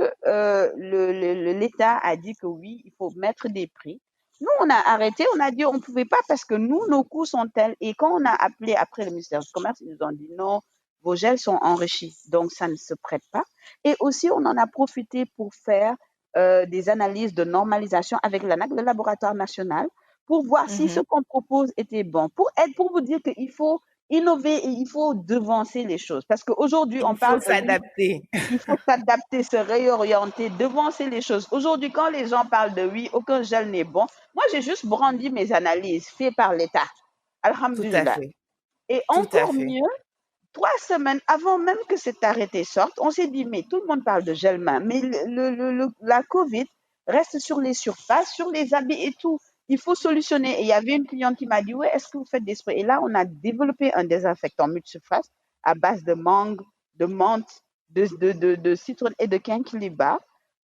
l'État a dit que oui, il faut mettre des prix, nous, on a arrêté, on a dit on ne pouvait pas parce que nous, nos coûts sont tels. Et quand on a appelé après le ministère du Commerce, ils nous ont dit non, vos gels sont enrichis, donc ça ne se prête pas. Et aussi, on en a profité pour faire des analyses de normalisation avec l'ANAC, le laboratoire national, pour voir si ce Mhm. qu'on propose était bon. Pour vous dire qu'il faut innover et il faut devancer les choses. Parce qu'aujourd'hui, on Il parle faut de oui, s'adapter. il faut s'adapter, se réorienter, devancer les choses. Aujourd'hui, quand les gens parlent de oui, aucun gel n'est bon, moi, j'ai juste brandi mes analyses faites par l'État. Tout à Alhamdulillah. fait. Et Tout à encore fait. mieux, 3 semaines avant même que cet arrêté sorte, on s'est dit, mais tout le monde parle de gel main, mais la COVID reste sur les surfaces, sur les habits et tout. Il faut solutionner. Et il y avait une cliente qui m'a dit, ouais, est-ce que vous faites des sprays? Et là, on a développé un désinfectant multisurface à base de mangue, de menthe, de citron et de quinquilibre.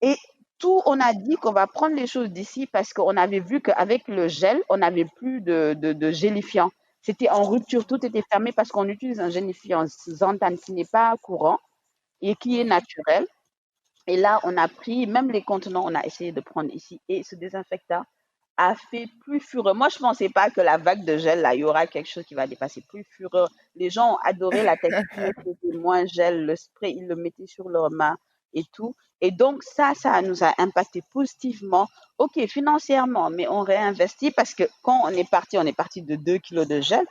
Et tout, on a dit qu'on va prendre les choses d'ici parce qu'on avait vu qu'avec le gel, on n'avait plus de gélifiant. C'était en rupture, tout était fermé parce qu'on utilise un gélifiant xanthane qui n'est pas courant et qui est naturel. Et là, on a pris, même les contenants, on a essayé de prendre ici. Et ce désinfectant a fait plus fureur. Moi, je ne pensais pas que la vague de gel, là, il y aura quelque chose qui va dépasser plus fureur. Les gens ont adoré la texture, c'était moins gel, le spray, ils le mettaient sur leurs mains et tout. Et donc, ça nous a impacté positivement. OK, financièrement, mais on réinvestit parce que quand on est parti de 2 kilos de gel.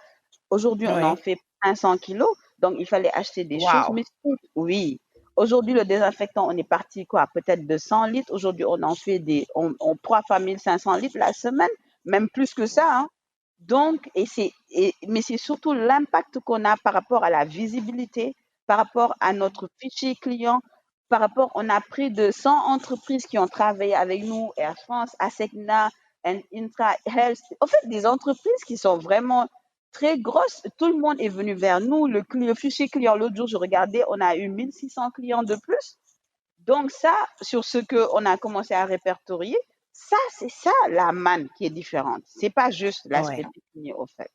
Aujourd'hui, on en Oui. fait 500 kilos, donc il fallait acheter des choses. Wow. Mais oui, aujourd'hui, le désinfectant, on est parti quoi, peut-être de 100 litres. Aujourd'hui, on en fait on 3 500 litres la semaine, même plus que ça. Hein. Donc, mais c'est surtout l'impact qu'on a par rapport à la visibilité, par rapport à notre fichier client, par rapport, on a près de 100 entreprises qui ont travaillé avec nous, Air France, Asecna, and Intra Health. En fait, des entreprises qui sont vraiment très grosse. Tout le monde est venu vers nous. Le fichier client, l'autre jour, je regardais, on a eu 1600 clients de plus. Donc ça, sur ce qu'on a commencé à répertorier, ça, c'est ça la manne qui est différente. C'est pas juste l'aspect Ouais. pécunier au fait.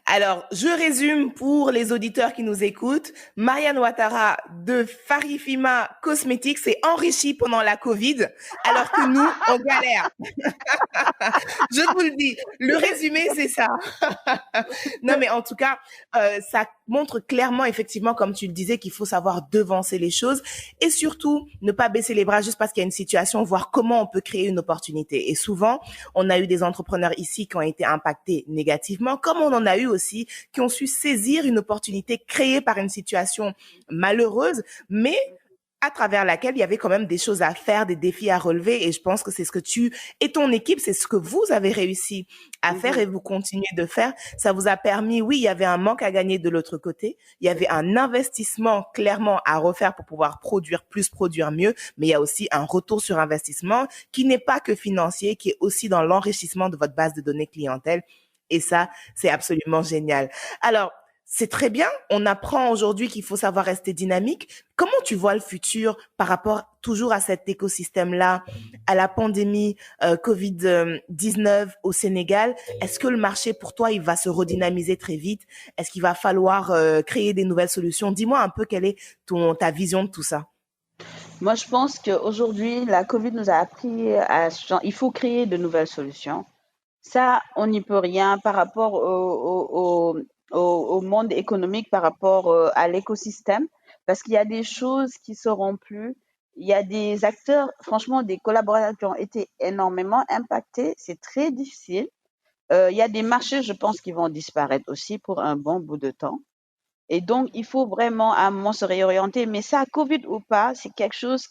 Alors, je résume pour les auditeurs qui nous écoutent. Marianne Ouattara de Farifima Cosmetics s'est enrichie pendant la Covid, alors que nous, on galère. Je vous le dis, le résumé, c'est ça. Non, mais en tout cas, ça montre clairement, effectivement, comme tu le disais, qu'il faut savoir devancer les choses et surtout ne pas baisser les bras juste parce qu'il y a une situation, voir comment on peut créer une opportunité. Et souvent, on a eu des entrepreneurs ici qui ont été impactés négativement, comme on en a eu aussi qui ont su saisir une opportunité créée par une situation malheureuse, mais à travers laquelle il y avait quand même des choses à faire, des défis à relever. Et je pense que c'est ce que tu et ton équipe, c'est ce que vous avez réussi à faire et Mhm. vous continuez de faire. Ça vous a permis, oui, il y avait un manque à gagner de l'autre côté. Il y avait un investissement clairement à refaire pour pouvoir produire plus, produire mieux. Mais il y a aussi un retour sur investissement qui n'est pas que financier, qui est aussi dans l'enrichissement de votre base de données clientèle. Et ça, c'est absolument génial. Alors, c'est très bien. On apprend aujourd'hui qu'il faut savoir rester dynamique. Comment tu vois le futur par rapport toujours à cet écosystème-là, à la pandémie Covid-19 au Sénégal? Est-ce que le marché, pour toi, il va se redynamiser très vite? Est-ce qu'il va falloir créer des nouvelles solutions? Dis-moi un peu quelle est ta vision de tout ça. Moi, je pense qu'aujourd'hui, la Covid nous a appris il faut créer de nouvelles solutions. Ça, on n'y peut rien par rapport au monde économique, par rapport à l'écosystème, parce qu'il y a des choses qui seront plus. Il y a des acteurs, franchement, des collaborateurs qui ont été énormément impactés. C'est très difficile. Il y a des marchés, je pense, qui vont disparaître aussi pour un bon bout de temps. Et donc, il faut vraiment à un moment se réorienter. Mais ça, Covid ou pas, c'est quelque chose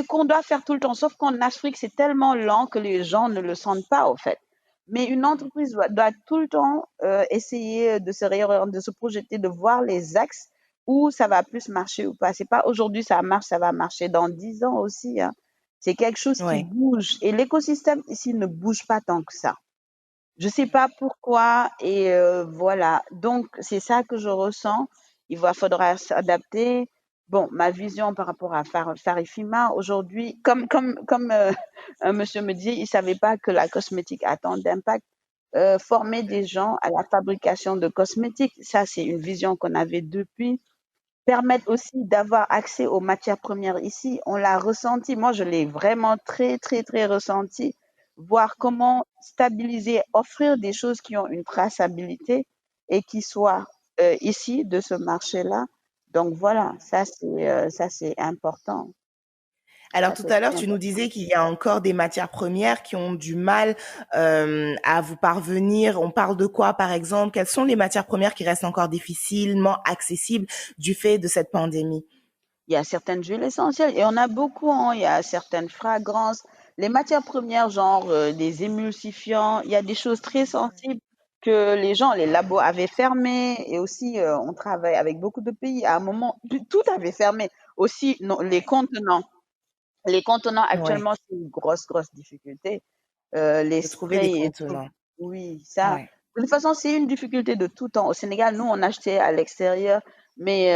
qu'on doit faire tout le temps. Sauf qu'en Afrique, c'est tellement lent que les gens ne le sentent pas, au fait. Mais une entreprise doit tout le temps essayer de se réorienter, de se projeter, de voir les axes où ça va plus marcher ou pas. C'est pas aujourd'hui ça marche, ça va marcher dans 10 ans aussi, hein. C'est quelque chose qui Ouais. bouge. Et l'écosystème ici ne bouge pas tant que ça. Je sais pas pourquoi et voilà. Donc c'est ça que je ressens. Faudra s'adapter. Bon, ma vision par rapport à Farifima aujourd'hui, comme un monsieur me dit, il savait pas que la cosmétique a tant d'impact. Former des gens à la fabrication de cosmétiques, ça c'est une vision qu'on avait depuis. Permettre aussi d'avoir accès aux matières premières ici, on l'a ressenti. Moi, je l'ai vraiment très, très, très ressenti. Voir comment stabiliser, offrir des choses qui ont une traçabilité et qui soient ici de ce marché-là. Donc voilà, ça c'est important. Alors Ça tout c'est à l'heure, très tu nous important. disais qu'il y a encore des matières premières qui ont du mal à vous parvenir. On parle de quoi, par exemple? Quelles sont les matières premières qui restent encore difficilement accessibles du fait de cette pandémie? Il y a certaines huiles essentielles et on a beaucoup, hein. Il y a certaines fragrances, les matières premières, genre des émulsifiants. Il y a des choses très sensibles que les labos avaient fermés et aussi on travaille avec beaucoup de pays. À un moment, tout avait fermé. Aussi, non, les contenants. Les contenants Ouais, actuellement, c'est une grosse, grosse difficulté. Les de trouver des sprays et tout. contenants. Oui, ça. Ouais. De toute façon, c'est une difficulté de tout temps. Au Sénégal, nous, on achetait à l'extérieur, mais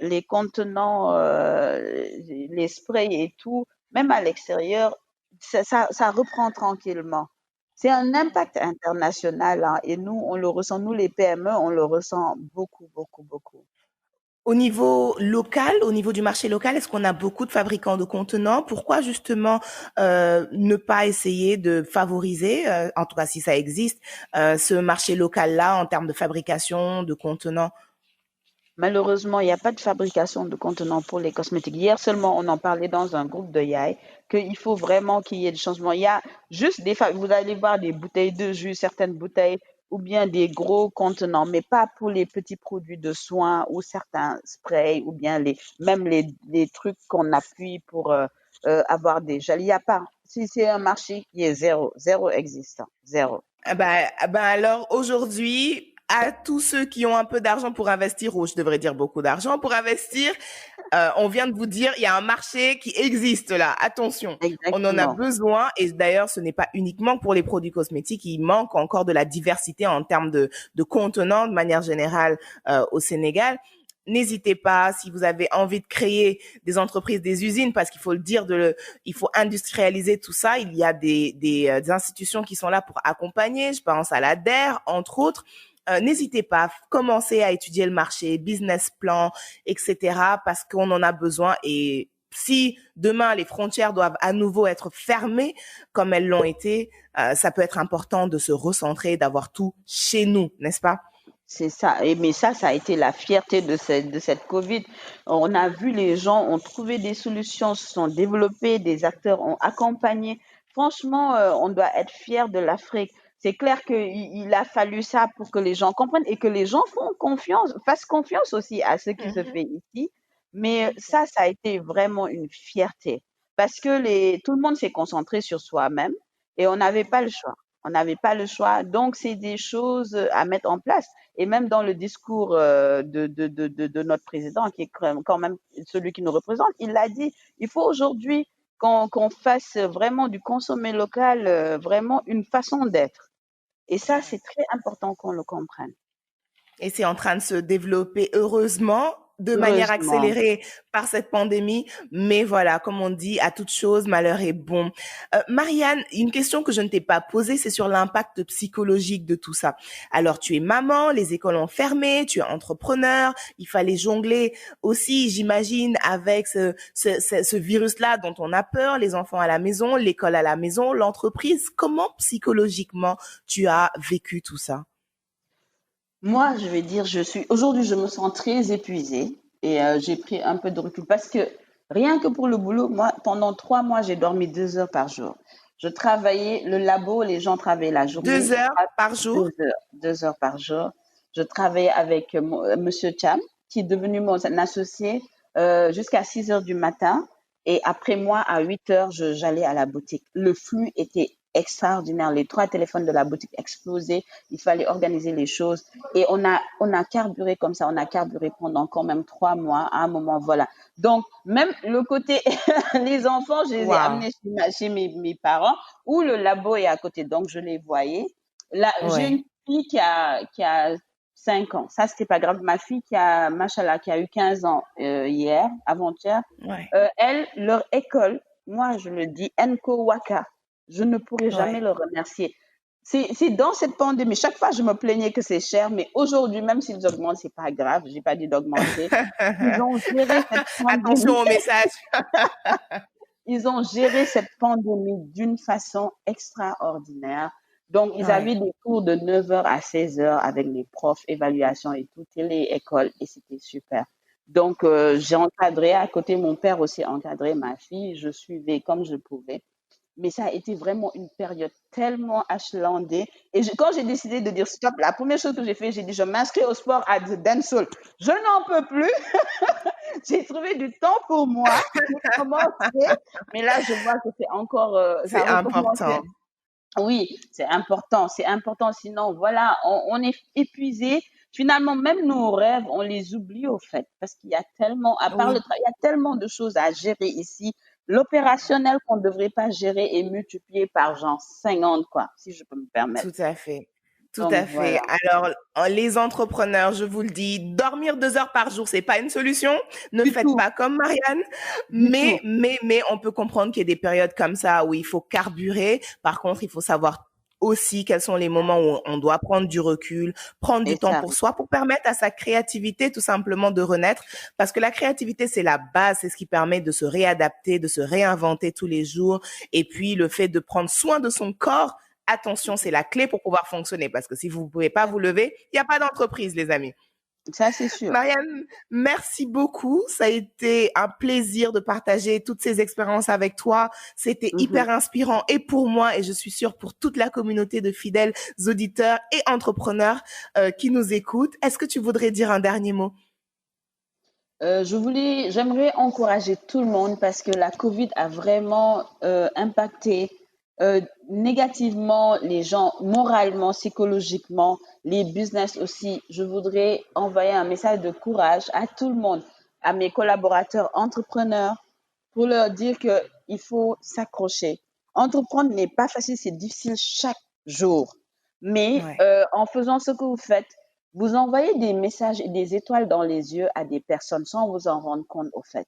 les contenants, les sprays et tout, même à l'extérieur, ça reprend tranquillement. C'est un impact international, hein, et nous, on le ressent, nous, les PME, on le ressent beaucoup, beaucoup, beaucoup. Au niveau local, au niveau du marché local, est-ce qu'on a beaucoup de fabricants de contenants? Pourquoi justement ne pas essayer de favoriser, en tout cas si ça existe, ce marché local-là en termes de fabrication de contenants? Malheureusement, il n'y a pas de fabrication de contenants pour les cosmétiques. Hier seulement, on en parlait dans un groupe de Yai, qu'il faut vraiment qu'il y ait des changements. Il y a juste vous allez voir des bouteilles de jus, certaines bouteilles, ou bien des gros contenants, mais pas pour les petits produits de soins ou certains sprays, ou bien même les trucs qu'on appuie pour avoir des gels. Il n'y a pas. Si c'est un marché qui est zéro, zéro existant, zéro. Ah ben alors aujourd'hui, à tous ceux qui ont un peu d'argent pour investir, ou je devrais dire beaucoup d'argent pour investir, on vient de vous dire, il y a un marché qui existe là. Attention, on en a Exactement. besoin. Et d'ailleurs, ce n'est pas uniquement pour les produits cosmétiques. Il manque encore de la diversité en termes de contenants de manière générale au Sénégal. N'hésitez pas, si vous avez envie de créer des entreprises, des usines, parce qu'il faut le dire, il faut industrialiser tout ça. Il y a des institutions qui sont là pour accompagner. Je pense à la DER, entre autres. N'hésitez pas, commencez à étudier le marché, business plan, etc. parce qu'on en a besoin. Et si demain les frontières doivent à nouveau être fermées comme elles l'ont été, ça peut être important de se recentrer, d'avoir tout chez nous, n'est-ce pas? C'est ça. Mais ça a été la fierté de cette Covid. On a vu les gens ont trouvé des solutions, se sont développés, des acteurs ont accompagné. Franchement, on doit être fier de l'Afrique. C'est clair qu'il a fallu ça pour que les gens comprennent et que les gens fassent confiance aussi à ce qui se Mhm. fait ici. Mais ça a été vraiment une fierté parce que tout le monde s'est concentré sur soi-même et on n'avait pas le choix. On n'avait pas le choix. Donc, c'est des choses à mettre en place. Et même dans le discours de notre président, qui est quand même celui qui nous représente, il l'a dit, il faut aujourd'hui qu'on fasse vraiment du consommer local, vraiment une façon d'être. Et ça, c'est très important qu'on le comprenne. Et c'est en train de se développer heureusement de manière Heureusement. accélérée par cette pandémie. Mais voilà, comme on dit, à toute chose, malheur est bon. Marianne, une question que je ne t'ai pas posée, c'est sur l'impact psychologique de tout ça. Alors, tu es maman, les écoles ont fermé, tu es entrepreneur, il fallait jongler aussi, j'imagine, avec ce virus-là dont on a peur, les enfants à la maison, l'école à la maison, l'entreprise. Comment psychologiquement tu as vécu tout ça? Moi, je vais dire, aujourd'hui, je me sens très épuisée et j'ai pris un peu de recul parce que rien que pour le boulot, moi, pendant 3 mois, j'ai dormi 2 heures par jour. Je travaillais, le labo, les gens travaillaient la journée, Deux heures par jour? 2 heures par jour. Je travaillais avec Monsieur Cham, qui est devenu mon associé jusqu'à 6 heures du matin. Et après moi, à 8 heures, j'allais à la boutique. Le flux était extraordinaire. Les 3 téléphones de la boutique explosaient. Il fallait organiser les choses. Et on a carburé comme ça. On a carburé pendant quand même 3 mois. À un moment, voilà. Donc, même le côté, les enfants, je les ai Waouh. amenés chez mes parents, où le labo est à côté. Donc, je les voyais. Là, j'ai Ouais. une fille qui a 5 ans. Ça, c'était pas grave. Ma fille machallah, qui a eu 15 ans hier, avant-hier, Ouais. elle, leur école, moi, je le dis, Enko Waka, je ne pourrai jamais Ouais. le remercier. C'est dans cette pandémie. Chaque fois, je me plaignais que c'est cher, mais aujourd'hui, même s'ils augmentent, c'est pas grave. J'ai pas dit d'augmenter. Ils ont géré cette Attention pandémie. au message. Ils ont géré cette pandémie d'une façon extraordinaire. Donc, ils avaient Ouais. des cours de 9 heures à 16 heures avec les profs, évaluation et tout, télé-école, et c'était super. Donc, j'ai encadré, à côté, mon père aussi encadré ma fille, je suivais comme je pouvais. Mais ça a été vraiment une période tellement achalandée. Et quand j'ai décidé de dire stop, la première chose que j'ai fait, j'ai dit je m'inscris au sport à The Dancehall. Je n'en peux plus. J'ai trouvé du temps pour moi. J'ai commencé. Mais là, je vois que c'est encore, ça C'est a recommencé. important. Oui, c'est important. C'est important. Sinon, voilà, on est épuisé. Finalement, même nos rêves, on les oublie au fait. Parce qu'il y a tellement, à part le Oui, travail, il y a tellement de choses à gérer ici. L'opérationnel qu'on ne devrait pas gérer est multiplié par genre 50, quoi, si je peux me permettre. tout à fait. Tout Donc, à fait. voilà. Alors, les entrepreneurs, je vous le dis, dormir 2 heures par jour, c'est pas une solution. Ne Du faites tout. pas comme Marianne. Du tout. Mais, on peut comprendre qu'il y a des périodes comme ça où il faut carburer. Par contre, il faut savoir aussi quels sont les moments où on doit prendre du recul, prendre Et du temps ça, pour soi, pour permettre à sa créativité tout simplement de renaître. Parce que la créativité, c'est la base, c'est ce qui permet de se réadapter, de se réinventer tous les jours. Et puis, le fait de prendre soin de son corps, attention, c'est la clé pour pouvoir fonctionner. Parce que si vous ne pouvez pas vous lever, il n'y a pas d'entreprise, les amis. ça c'est sûr. Marianne, merci beaucoup. Ça a été un plaisir de partager toutes ces expériences avec toi. C'était Mhm. hyper inspirant et pour moi, et je suis sûre pour toute la communauté de fidèles auditeurs et entrepreneurs qui nous écoutent. Est-ce que tu voudrais dire un dernier mot? J'aimerais encourager tout le monde parce que la COVID a vraiment impacté négativement les gens, moralement, psychologiquement, les business aussi. Je voudrais envoyer un message de courage à tout le monde, à mes collaborateurs entrepreneurs, pour leur dire que il faut s'accrocher. Entreprendre n'est pas facile, c'est difficile chaque jour. Mais Ouais. en faisant ce que vous faites, vous envoyez des messages et des étoiles dans les yeux à des personnes sans vous en rendre compte au fait.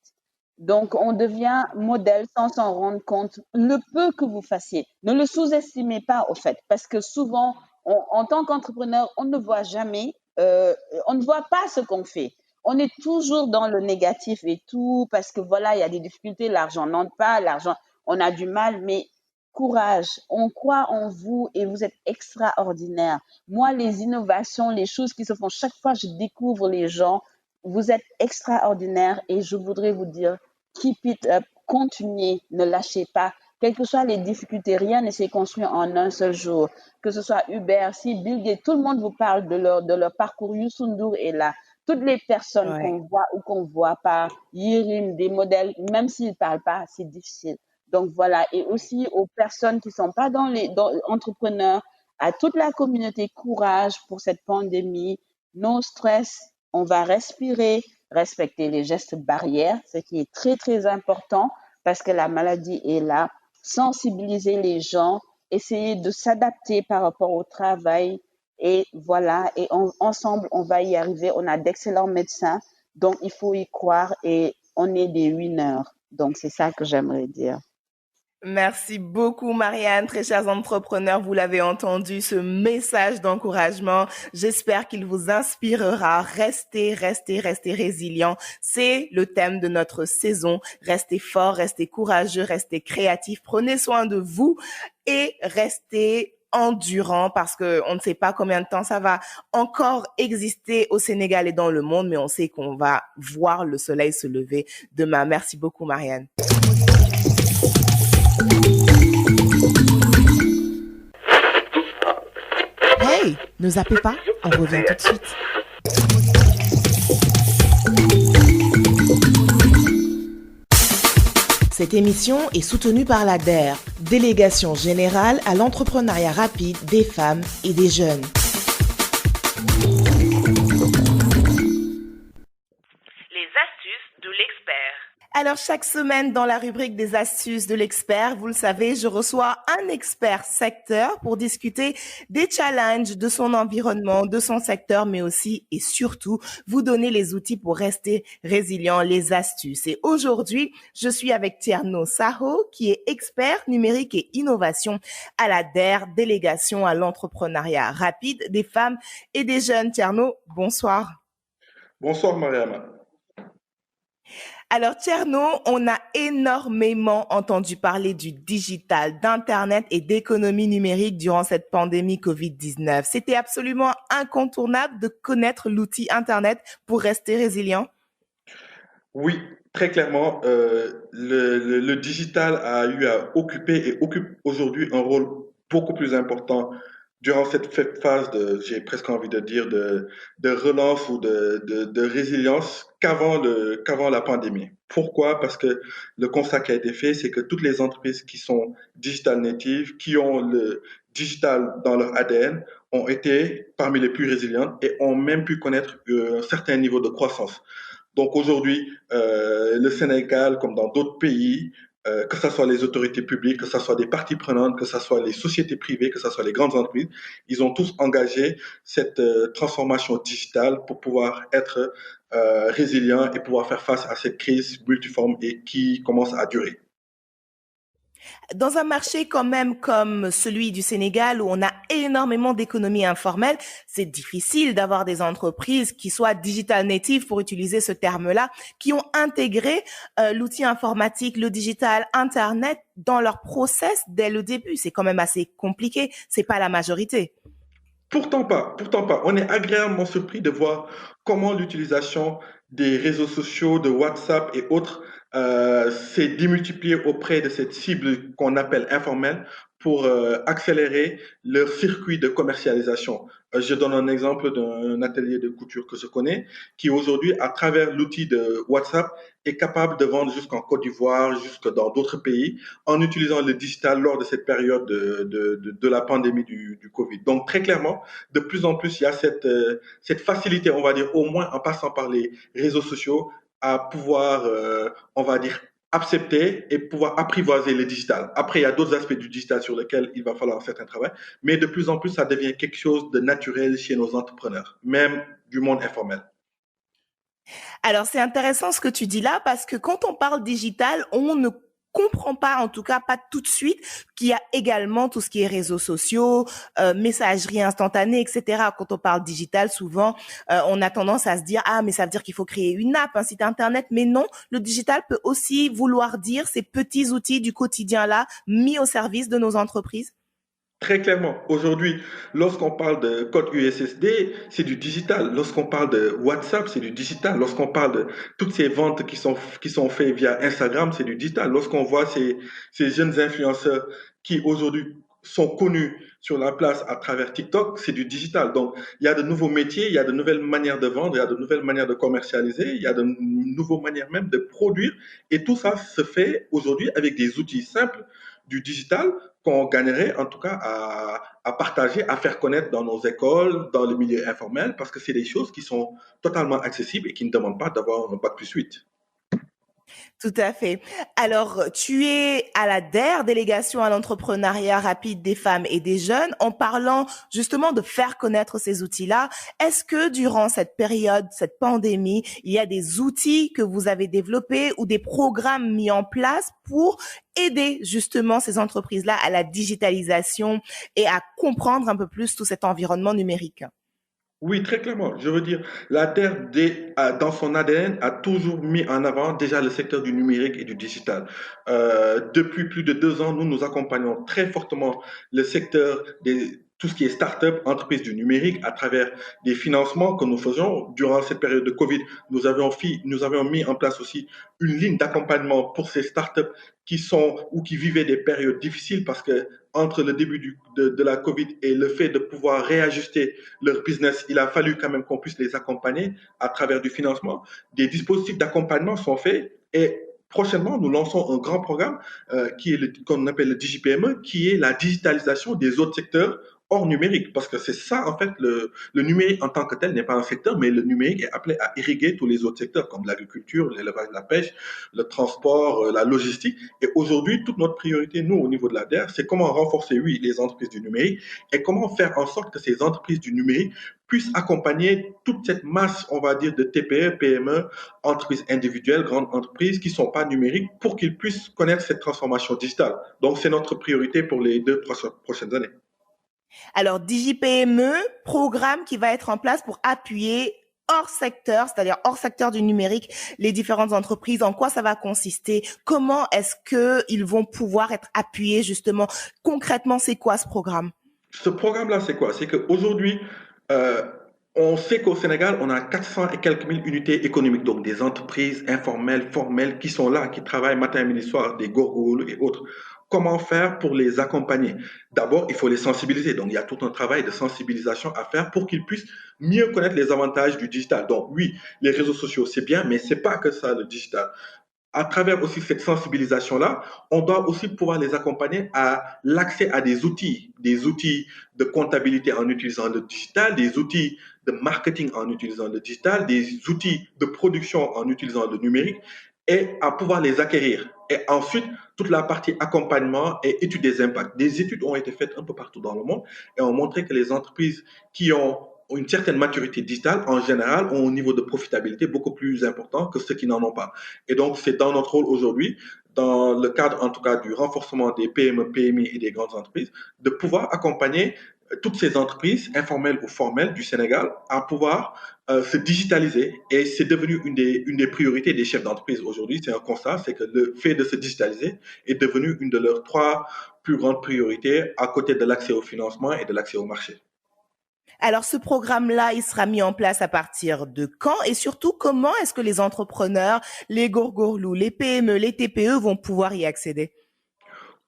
Donc, on devient modèle sans s'en rendre compte. Le peu que vous fassiez, ne le sous-estimez pas au fait, parce que souvent, en tant qu'entrepreneur, on ne voit jamais, on ne voit pas ce qu'on fait. On est toujours dans le négatif et tout, parce que voilà, il y a des difficultés, l'argent n'entre pas, l'argent, on a du mal, mais courage, on croit en vous et vous êtes extraordinaire. Moi, les innovations, les choses qui se font, chaque fois je découvre les gens, vous êtes extraordinaire et je voudrais vous dire, keep it up, continuez, ne lâchez pas. Quelles que soient les difficultés, rien ne s'est construit en un seul jour. Que ce soit Uber, si Bill Gates, tout le monde vous parle de leur parcours. Youssou N'Dour est là. Toutes les personnes qu'on Ouais. voit ou qu'on ne voit pas, Yirim, des modèles, même s'ils ne parlent pas, c'est difficile. Donc voilà, et aussi aux personnes qui ne sont pas entrepreneurs, à toute la communauté, courage pour cette pandémie, no stress, on va respirer, respecter les gestes barrières, ce qui est très très important parce que la maladie est là, sensibiliser les gens, essayer de s'adapter par rapport au travail Et voilà, et ensemble, on va y arriver. On a d'excellents médecins, donc il faut y croire et on est des winners. Donc c'est ça que j'aimerais dire. Merci beaucoup, Marianne. Très chers entrepreneurs, vous l'avez entendu, ce message d'encouragement. J'espère qu'il vous inspirera. Restez résilients. C'est le thème de notre saison. Restez forts, restez courageux, restez créatifs. Prenez soin de vous et restez endurant parce que on ne sait pas combien de temps ça va encore exister au Sénégal et dans le monde, mais on sait qu'on va voir le soleil se lever demain. Merci beaucoup, Marianne. Hey, ne zappez pas, on revient tout de suite. Cette émission est soutenue par la DER, Délégation générale à l'entrepreneuriat rapide des femmes et des jeunes. Les astuces de l'expert. Alors, chaque semaine, dans la rubrique des astuces de l'expert, vous le savez, je reçois un expert secteur pour discuter des challenges de son environnement, de son secteur, mais aussi et surtout vous donner les outils pour rester résilient, les astuces. Et aujourd'hui, je suis avec Tierno Saho, qui est expert numérique et innovation à la DER, Délégation à l'entrepreneuriat rapide des femmes et des jeunes. Tierno, bonsoir. Bonsoir, Mariama. Alors, Tierno, on a énormément entendu parler du digital, d'Internet et d'économie numérique durant cette pandémie Covid-19. C'était absolument incontournable de connaître l'outil Internet pour rester résilient. Oui, très clairement, le digital a eu à occuper et occupe aujourd'hui un rôle beaucoup plus important durant cette phase j'ai presque envie de dire, de relance ou de résilience qu'avant la pandémie. Pourquoi? Parce que le constat qui a été fait, c'est que toutes les entreprises qui sont digital natives, qui ont le digital dans leur ADN, ont été parmi les plus résilientes et ont même pu connaître un certain niveau de croissance. Donc aujourd'hui, le Sénégal, comme dans d'autres pays, que ce soit les autorités publiques, que ce soit des parties prenantes, que ce soit les sociétés privées, que ce soit les grandes entreprises, ils ont tous engagé cette transformation digitale pour pouvoir être résilients et pouvoir faire face à cette crise multiforme et qui commence à durer. Dans un marché quand même comme celui du Sénégal où on a énormément d'économies informelles, c'est difficile d'avoir des entreprises qui soient digital native pour utiliser ce terme-là, qui ont intégré l'outil informatique, le digital, Internet dans leur process dès le début. C'est quand même assez compliqué. C'est pas la majorité. Pourtant pas, pourtant pas. On est agréablement surpris de voir comment l'utilisation des réseaux sociaux, de WhatsApp et autres s'est démultipliée auprès de cette cible qu'on appelle informelle pour accélérer leur circuit de commercialisation. Je donne un exemple d'un atelier de couture que je connais qui aujourd'hui, à travers l'outil de WhatsApp, est capable de vendre jusqu'en Côte d'Ivoire, jusque dans d'autres pays, en utilisant le digital lors de cette période de la pandémie du Covid. Donc très clairement, de plus en plus, il y a cette facilité, on va dire, au moins en passant par les réseaux sociaux, à pouvoir, on va dire, accepter et pouvoir apprivoiser le digital. Après, il y a d'autres aspects du digital sur lesquels il va falloir un certain travail, mais de plus en plus, ça devient quelque chose de naturel chez nos entrepreneurs, même du monde informel. Alors, c'est intéressant ce que tu dis là parce que quand on parle digital, on ne comprend pas, en tout cas pas tout de suite, qu'il y a également tout ce qui est réseaux sociaux, messagerie instantanée, etc. Quand on parle digital, souvent, on a tendance à se dire, ah, mais ça veut dire qu'il faut créer une app, un site internet. Mais non, le digital peut aussi vouloir dire ces petits outils du quotidien-là mis au service de nos entreprises. Très clairement, aujourd'hui, lorsqu'on parle de code USSD, c'est du digital. Lorsqu'on parle de WhatsApp, c'est du digital. Lorsqu'on parle de toutes ces ventes qui sont faites via Instagram, c'est du digital. Lorsqu'on voit ces jeunes influenceurs qui aujourd'hui sont connus sur la place à travers TikTok, c'est du digital. Donc, il y a de nouveaux métiers, il y a de nouvelles manières de vendre, il y a de nouvelles manières de commercialiser, il y a de nouvelles manières même de produire. Et tout ça se fait aujourd'hui avec des outils simples du digital qu'on gagnerait en tout cas à partager, à faire connaître dans nos écoles, dans le milieu informel, parce que c'est des choses qui sont totalement accessibles et qui ne demandent pas d'avoir un bac plus 8. Tout à fait. Alors, tu es à la DER, délégation à l'entrepreneuriat rapide des femmes et des jeunes. En parlant justement de faire connaître ces outils-là, est-ce que durant cette période, cette pandémie, il y a des outils que vous avez développés ou des programmes mis en place pour aider justement ces entreprises-là à la digitalisation et à comprendre un peu plus tout cet environnement numérique? Oui, très clairement. Je veux dire, la Terre, dans son ADN, a toujours mis en avant déjà le secteur du numérique et du digital. Depuis plus de 2 ans, nous accompagnons très fortement le secteur tout ce qui est start-up, entreprises du numérique, à travers des financements que nous faisons. Durant cette période de Covid, nous avions mis en place aussi une ligne d'accompagnement pour ces start-up qui sont ou qui vivaient des périodes difficiles parce que entre le début de la Covid et le fait de pouvoir réajuster leur business, il a fallu quand même qu'on puisse les accompagner à travers du financement. Des dispositifs d'accompagnement sont faits et prochainement, nous lançons un grand programme qu'on appelle le DigiPME, qui est la digitalisation des autres secteurs hors numérique, parce que c'est ça, en fait, le numérique en tant que tel n'est pas un secteur, mais le numérique est appelé à irriguer tous les autres secteurs, comme l'agriculture, l'élevage, la pêche, le transport, la logistique. Et aujourd'hui, toute notre priorité, nous, au niveau de la DER, c'est comment renforcer, oui, les entreprises du numérique et comment faire en sorte que ces entreprises du numérique puissent accompagner toute cette masse, on va dire, de TPE, PME, entreprises individuelles, grandes entreprises qui ne sont pas numériques pour qu'ils puissent connaître cette transformation digitale. Donc, c'est notre priorité pour les 2 prochaines années. Alors, DigiPME, programme qui va être en place pour appuyer hors secteur, c'est-à-dire hors secteur du numérique, les différentes entreprises. En quoi ça va consister? Comment est-ce que ils vont pouvoir être appuyés justement? Concrètement, c'est quoi ce programme? Ce programme-là, c'est quoi? C'est qu'aujourd'hui, euh, on sait qu'au Sénégal, on a 400 et quelques mille unités économiques, donc des entreprises informelles, formelles, qui sont là, qui travaillent matin, midi, soir, des gorgoles et autres. Comment faire pour les accompagner? D'abord, il faut les sensibiliser. Donc, il y a tout un travail de sensibilisation à faire pour qu'ils puissent mieux connaître les avantages du digital. Donc, oui, les réseaux sociaux, c'est bien, mais c'est pas que ça, le digital. À travers aussi cette sensibilisation-là, on doit aussi pouvoir les accompagner à l'accès à des outils de comptabilité en utilisant le digital, des outils de marketing en utilisant le digital, des outils de production en utilisant le numérique et à pouvoir les acquérir. Et ensuite, toute la partie accompagnement et étude des impacts. Des études ont été faites un peu partout dans le monde et ont montré que les entreprises qui ont une certaine maturité digitale, en général, ont un niveau de profitabilité beaucoup plus important que ceux qui n'en ont pas. Et donc, c'est dans notre rôle aujourd'hui, dans le cadre en tout cas du renforcement des PME, PMI et des grandes entreprises, de pouvoir accompagner toutes ces entreprises, informelles ou formelles du Sénégal, à pouvoir se digitaliser. Et c'est devenu une des priorités des chefs d'entreprise aujourd'hui. C'est un constat, c'est que le fait de se digitaliser est devenu une de leurs 3 plus grandes priorités à côté de l'accès au financement et de l'accès au marché. Alors, ce programme-là, il sera mis en place à partir de quand? Et surtout, comment est-ce que les entrepreneurs, les gourgourlous, les PME, les TPE vont pouvoir y accéder?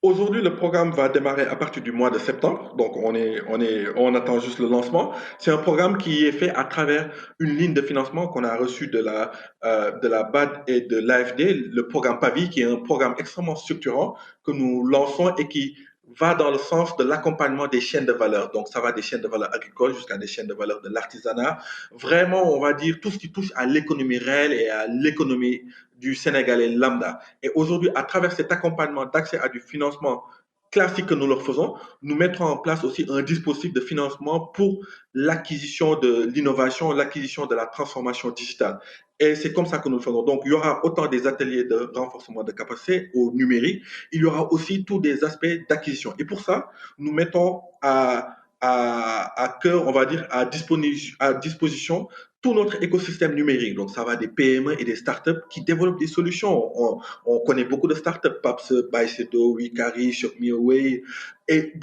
Aujourd'hui, le programme va démarrer à partir du mois de septembre. Donc, on attend juste le lancement. C'est un programme qui est fait à travers une ligne de financement qu'on a reçue de la BAD et de l'AFD, le programme PAVI, qui est un programme extrêmement structurant que nous lançons et qui va dans le sens de l'accompagnement des chaînes de valeur. Donc, ça va des chaînes de valeur agricoles jusqu'à des chaînes de valeur de l'artisanat. Vraiment, on va dire tout ce qui touche à l'économie réelle et à l'économie du Sénégalais lambda. Et aujourd'hui, à travers cet accompagnement d'accès à du financement classique que nous leur faisons, nous mettrons en place aussi un dispositif de financement pour l'acquisition de l'innovation, l'acquisition de la transformation digitale. Et c'est comme ça que nous le faisons. Donc, il y aura autant des ateliers de renforcement de capacité au numérique, il y aura aussi tous des aspects d'acquisition. Et pour ça, nous mettons à cœur, on va dire, à disposition tout notre écosystème numérique. Donc, ça va des PME et des startups qui développent des solutions. On connaît beaucoup de startups, Paps, Bicedo, Wikari, ShopMeAway et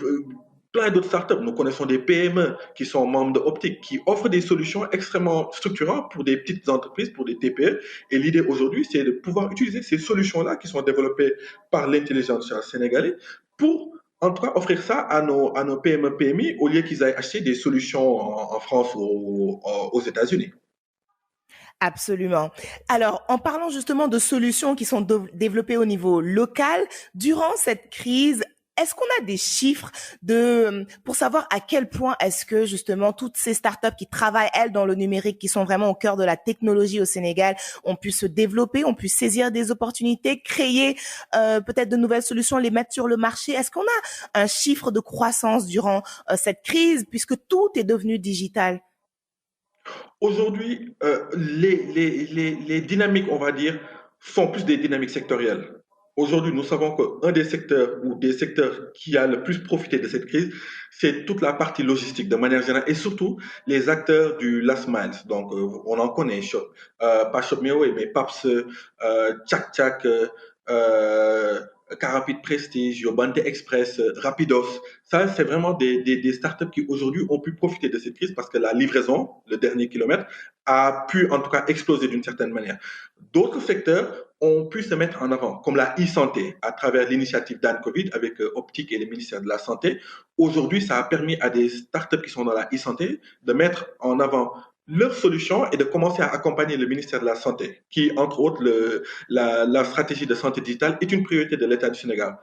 plein d'autres startups. Nous connaissons des PME qui sont membres de Optic, qui offrent des solutions extrêmement structurantes pour des petites entreprises, pour des TPE. Et l'idée aujourd'hui, c'est de pouvoir utiliser ces solutions-là qui sont développées par l'intelligence sénégalaise pour en tout cas, offrir ça à nos PME, PMI au lieu qu'ils aillent acheter des solutions en France ou aux États-Unis. Absolument. Alors, en parlant justement de solutions qui sont développées au niveau local, durant cette crise, Est-ce qu'on a des chiffres pour savoir à quel point est-ce que justement toutes ces startups qui travaillent, elles, dans le numérique, qui sont vraiment au cœur de la technologie au Sénégal, ont pu se développer, ont pu saisir des opportunités, créer peut-être de nouvelles solutions, les mettre sur le marché? Est-ce qu'on a un chiffre de croissance durant cette crise, puisque tout est devenu digital? Aujourd'hui, les dynamiques, on va dire, sont plus des dynamiques sectorielles. Aujourd'hui, nous savons qu'un des secteurs ou des secteurs qui a le plus profité de cette crise, c'est toute la partie logistique de manière générale et surtout les acteurs du last mile. Donc, on en connaît, pas Shopmeo, mais Paps, Tchak Tchak, euh, Carapid Prestige, Yobante Express, Rapidos. Ça, c'est vraiment des startups qui aujourd'hui ont pu profiter de cette crise parce que la livraison, le dernier kilomètre, a pu en tout cas exploser d'une certaine manière. D'autres secteurs ont pu se mettre en avant, comme la e-santé, à travers l'initiative d'Anne Covid avec Optique et le ministère de la Santé. Aujourd'hui, ça a permis à des startups qui sont dans la e-santé de mettre en avant leur solution et de commencer à accompagner le ministère de la Santé, qui, entre autres, la stratégie de santé digitale est une priorité de l'État du Sénégal.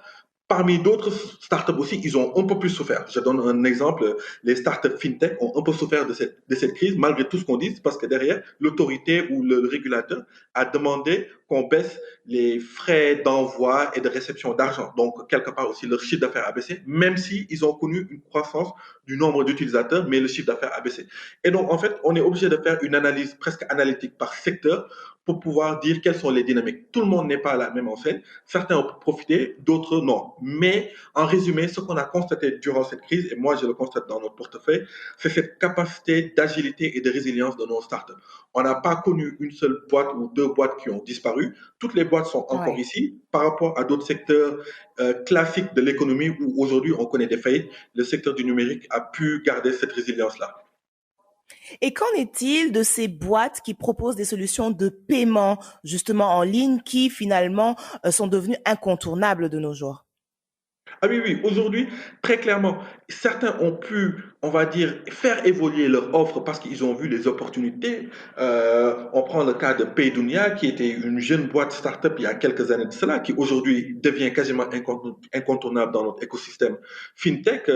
Parmi d'autres startups aussi, ils ont un peu plus souffert. Je donne un exemple, les startups fintech ont un peu souffert de cette crise, malgré tout ce qu'on dit, parce que derrière, l'autorité ou le régulateur a demandé qu'on baisse les frais d'envoi et de réception d'argent. Donc, quelque part aussi, leur chiffre d'affaires a baissé, même s'ils ont connu une croissance du nombre d'utilisateurs, mais le chiffre d'affaires a baissé. Et donc, en fait, on est obligé de faire une analyse presque analytique par secteur pour pouvoir dire quelles sont les dynamiques. Tout le monde n'est pas à la même enseigne. Certains ont profité, d'autres non. Mais en résumé, ce qu'on a constaté durant cette crise, et moi je le constate dans notre portefeuille, c'est cette capacité d'agilité et de résilience de nos startups. On n'a pas connu une seule boîte ou deux boîtes qui ont disparu. Toutes les boîtes sont encore Ouais. ici par rapport à d'autres secteurs classiques de l'économie où aujourd'hui on connaît des faillites. Le secteur du numérique a pu garder cette résilience-là. Et qu'en est-il de ces boîtes qui proposent des solutions de paiement justement en ligne qui finalement sont devenues incontournables de nos jours? Ah oui, oui, aujourd'hui, très clairement, certains ont pu, on va dire, faire évoluer leur offre parce qu'ils ont vu les opportunités. On prend le cas de Paydunia, qui était une jeune boîte start-up il y a quelques années de cela, qui aujourd'hui devient quasiment incontournable dans notre écosystème fintech.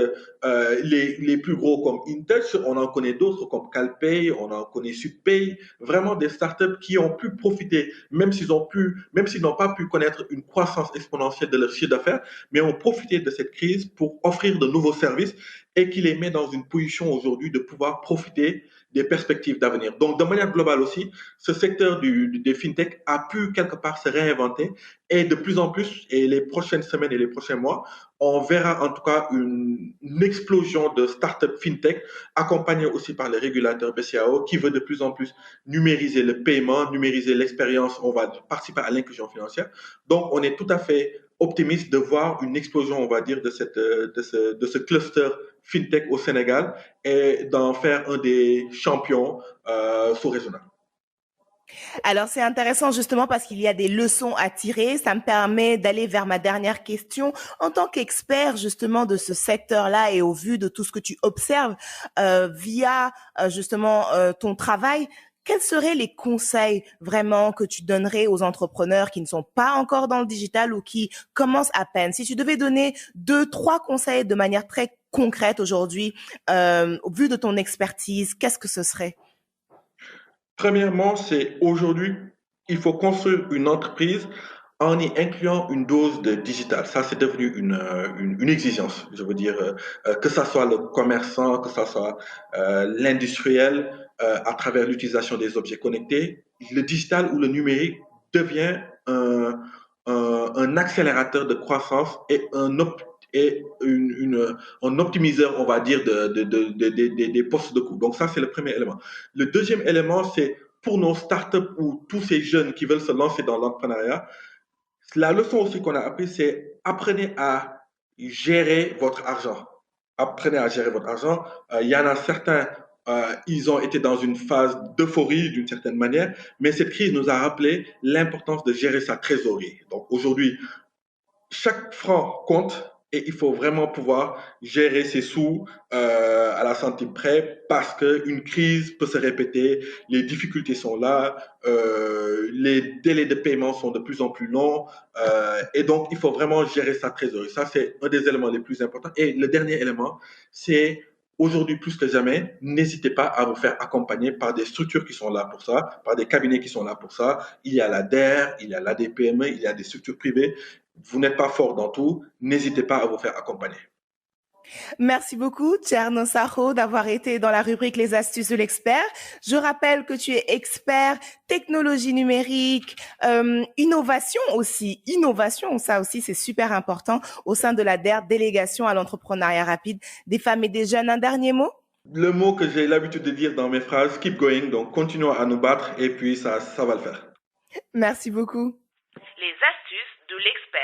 Les plus gros comme InTouch, on en connaît d'autres comme Calpay, on en connaît Subpay, vraiment des startups qui ont pu profiter, même s'ils n'ont pas pu connaître une croissance exponentielle de leur chiffre d'affaires, mais ont profité de cette crise pour offrir de nouveaux services et qui les met dans une position aujourd'hui de pouvoir profiter des perspectives d'avenir. Donc, de manière globale aussi, ce secteur des fintech a pu quelque part se réinventer et de plus en plus, et les prochaines semaines et les prochains mois, on verra en tout cas une explosion de startups fintech accompagnée aussi par les régulateurs BCAO qui veut de plus en plus numériser le paiement, numériser l'expérience, on va participer à l'inclusion financière. Donc, on est tout à fait optimiste de voir une explosion, on va dire, de ce cluster fintech au Sénégal et d'en faire un des champions sous-régionaux. Alors c'est intéressant justement parce qu'il y a des leçons à tirer. Ça me permet d'aller vers ma dernière question. En tant qu'expert justement de ce secteur-là et au vu de tout ce que tu observes via justement ton travail, quels seraient les conseils vraiment que tu donnerais aux entrepreneurs qui ne sont pas encore dans le digital ou qui commencent à peine? Si tu devais donner 2, 3 conseils de manière très concrète aujourd'hui, au vu de ton expertise, qu'est-ce que ce serait? Premièrement, c'est aujourd'hui, il faut construire une entreprise en y incluant une dose de digital. Ça, c'est devenu une exigence. Je veux dire, que ça soit le commerçant, que ça soit l'industriel, à travers l'utilisation des objets connectés, le digital ou le numérique devient un accélérateur de croissance et un optimiseur, on va dire, des postes de coût. Donc ça, c'est le premier élément. Le deuxième élément, c'est pour nos startups ou tous ces jeunes qui veulent se lancer dans l'entrepreneuriat, la leçon aussi qu'on a appris, c'est apprenez à gérer votre argent. Apprenez à gérer votre argent. Il y en a certains, ils ont été dans une phase d'euphorie d'une certaine manière, mais cette crise nous a rappelé l'importance de gérer sa trésorerie. Donc aujourd'hui, chaque franc compte et il faut vraiment pouvoir gérer ses sous à la centime près parce qu'une crise peut se répéter, les difficultés sont là, les délais de paiement sont de plus en plus longs et donc il faut vraiment gérer sa trésorerie. Ça, c'est un des éléments les plus importants. Et le dernier élément, c'est aujourd'hui plus que jamais, n'hésitez pas à vous faire accompagner par des structures qui sont là pour ça, par des cabinets qui sont là pour ça. Il y a la DER, il y a l'ADPME, il y a des structures privées. Vous n'êtes pas fort dans tout, n'hésitez pas à vous faire accompagner. Merci beaucoup, Tcherno Saho, d'avoir été dans la rubrique Les astuces de l'expert. Je rappelle que tu es expert technologie numérique, innovation aussi. Innovation, ça aussi, c'est super important au sein de la DER, délégation à l'entrepreneuriat rapide des femmes et des jeunes. Un dernier mot? Le mot que j'ai l'habitude de dire dans mes phrases, keep going, donc continuons à nous battre et puis ça va le faire. Merci beaucoup. Les astuces de l'expert.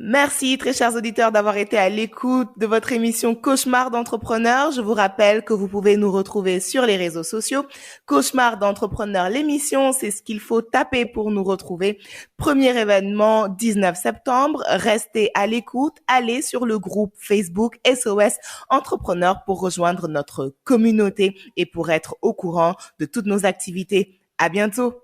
Merci, très chers auditeurs, d'avoir été à l'écoute de votre émission Cauchemar d'entrepreneur. Je vous rappelle que vous pouvez nous retrouver sur les réseaux sociaux. Cauchemar d'entrepreneur, l'émission, c'est ce qu'il faut taper pour nous retrouver. Premier événement, 19 septembre. Restez à l'écoute. Allez sur le groupe Facebook SOS Entrepreneur pour rejoindre notre communauté et pour être au courant de toutes nos activités. À bientôt.